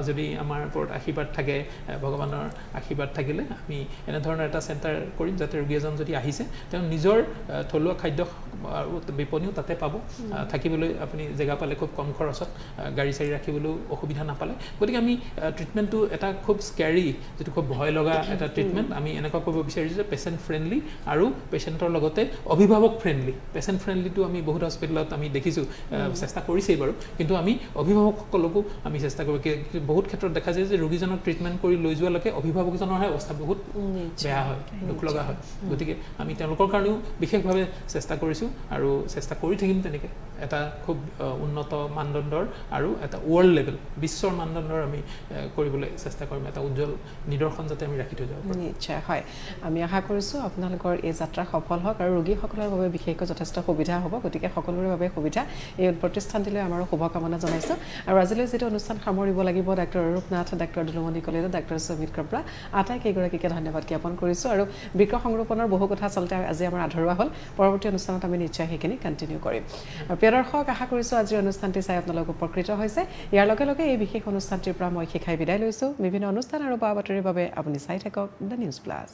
যদি আমাৰ ওপৰত আশীৰ্বাদ থাকে ভগৱানৰ আশীৰ্বাদ থাকিলে আমি এনেধৰণৰ এটা চেণ্টাৰ কৰিম যাতে ৰোগী এজন যদি আহিছে তেওঁ নিজৰ থলুৱা খাদ্য বিপণীও তাতে পাব থাকিবলৈ আপুনি জেগা পালে খুব কম খৰচত গাড়ী চাৰি ৰাখিবলৈও অসুবিধা নাপালে গতিকে আমি ট্ৰিটমেণ্টটো এটা খুব স্কেৰী যিটো খুব ভয় লগা এটা ট্ৰিটমেণ্ট আমি এনেকুৱা কৰিব বিচাৰিছোঁ যে পেচেণ্ট ফ্ৰেণ্ডলি আৰু পেচেণ্টৰ লগতে অভিভাৱক ফ্ৰেণ্ডলি পেচেণ্ট ফ্ৰেণ্ডলিটো আমি বহুত হস্পিটেলত আমি দেখিছোঁ চেষ্টা কৰিছেই বাৰু কিন্তু আমি অভিভাৱকসকলকো আমি চেষ্টা কৰোঁ বহুত ক্ষেত্ৰত দেখা যায় যে ৰোগীজনক ট্ৰিটমেণ্ট কৰি লৈ যোৱালৈকে অভিভাৱকজনৰহে অৱস্থা বহুত বেয়া হয় দুখ লগা হয় গতিকে আমি তেওঁলোকৰ কাৰণেও বিশেষভাৱে চেষ্টা কৰিছোঁ আৰু চেষ্টা কৰি থাকিম তেনেকৈ এটা খুব উন্নত মানদণ্ডৰ আৰু এটা ৱৰ্ল্ড লেভেল বিশ্বৰ মানদণ্ডৰ আমি কৰিবলৈ চেষ্টা কৰিম এটা উজ্জ্বল নিদৰ্শন যাতে আমি ৰাখি থৈ যাব পাৰোঁ নিশ্চয় হয় আমি আশা কৰিছোঁ আপোনালোকৰ এই যাত্ৰা সফল হওক আৰু ৰোগীসকলৰ বাবে বিশেষকৈ যথেষ্ট সুবিধা হ'ব গতিকে সকলোৰে বাবে সুবিধা এই প্ৰতিষ্ঠানটিলৈ আমাৰ শুভকামনা জনাইছোঁ আৰু আজিলৈ যিটো অনুষ্ঠান সামৰিব লাগিব doctor Arupnath doctor Dulumoni Kalita doctor Sumit Kapra আটাইকেইগৰাকীকে ধন্যবাদ জ্ঞাপন কৰিছোঁ আৰু বৃক্ক সংৰোপণৰ বহু কথা আচলতে আজি আমাৰ আধৰুৱা হ'ল পৰৱৰ্তী অনুষ্ঠানত আমি নিশ্চয় সেইখিনি কণ্টিনিউ কৰিম আৰু প্ৰিয় দৰ্শক আশা কৰিছোঁ আজিৰ অনুষ্ঠানটি চাই আপোনালোক উপকৃত হৈছে ইয়াৰ লগে লগে এই বিশেষ অনুষ্ঠানটিৰ পৰা মই শিখাই বিদায় লৈছোঁ বিভিন্ন অনুষ্ঠান আৰু বা বাতৰিৰ বাবে আপুনি চাই থাকক দ্য নিউজ প্লাছ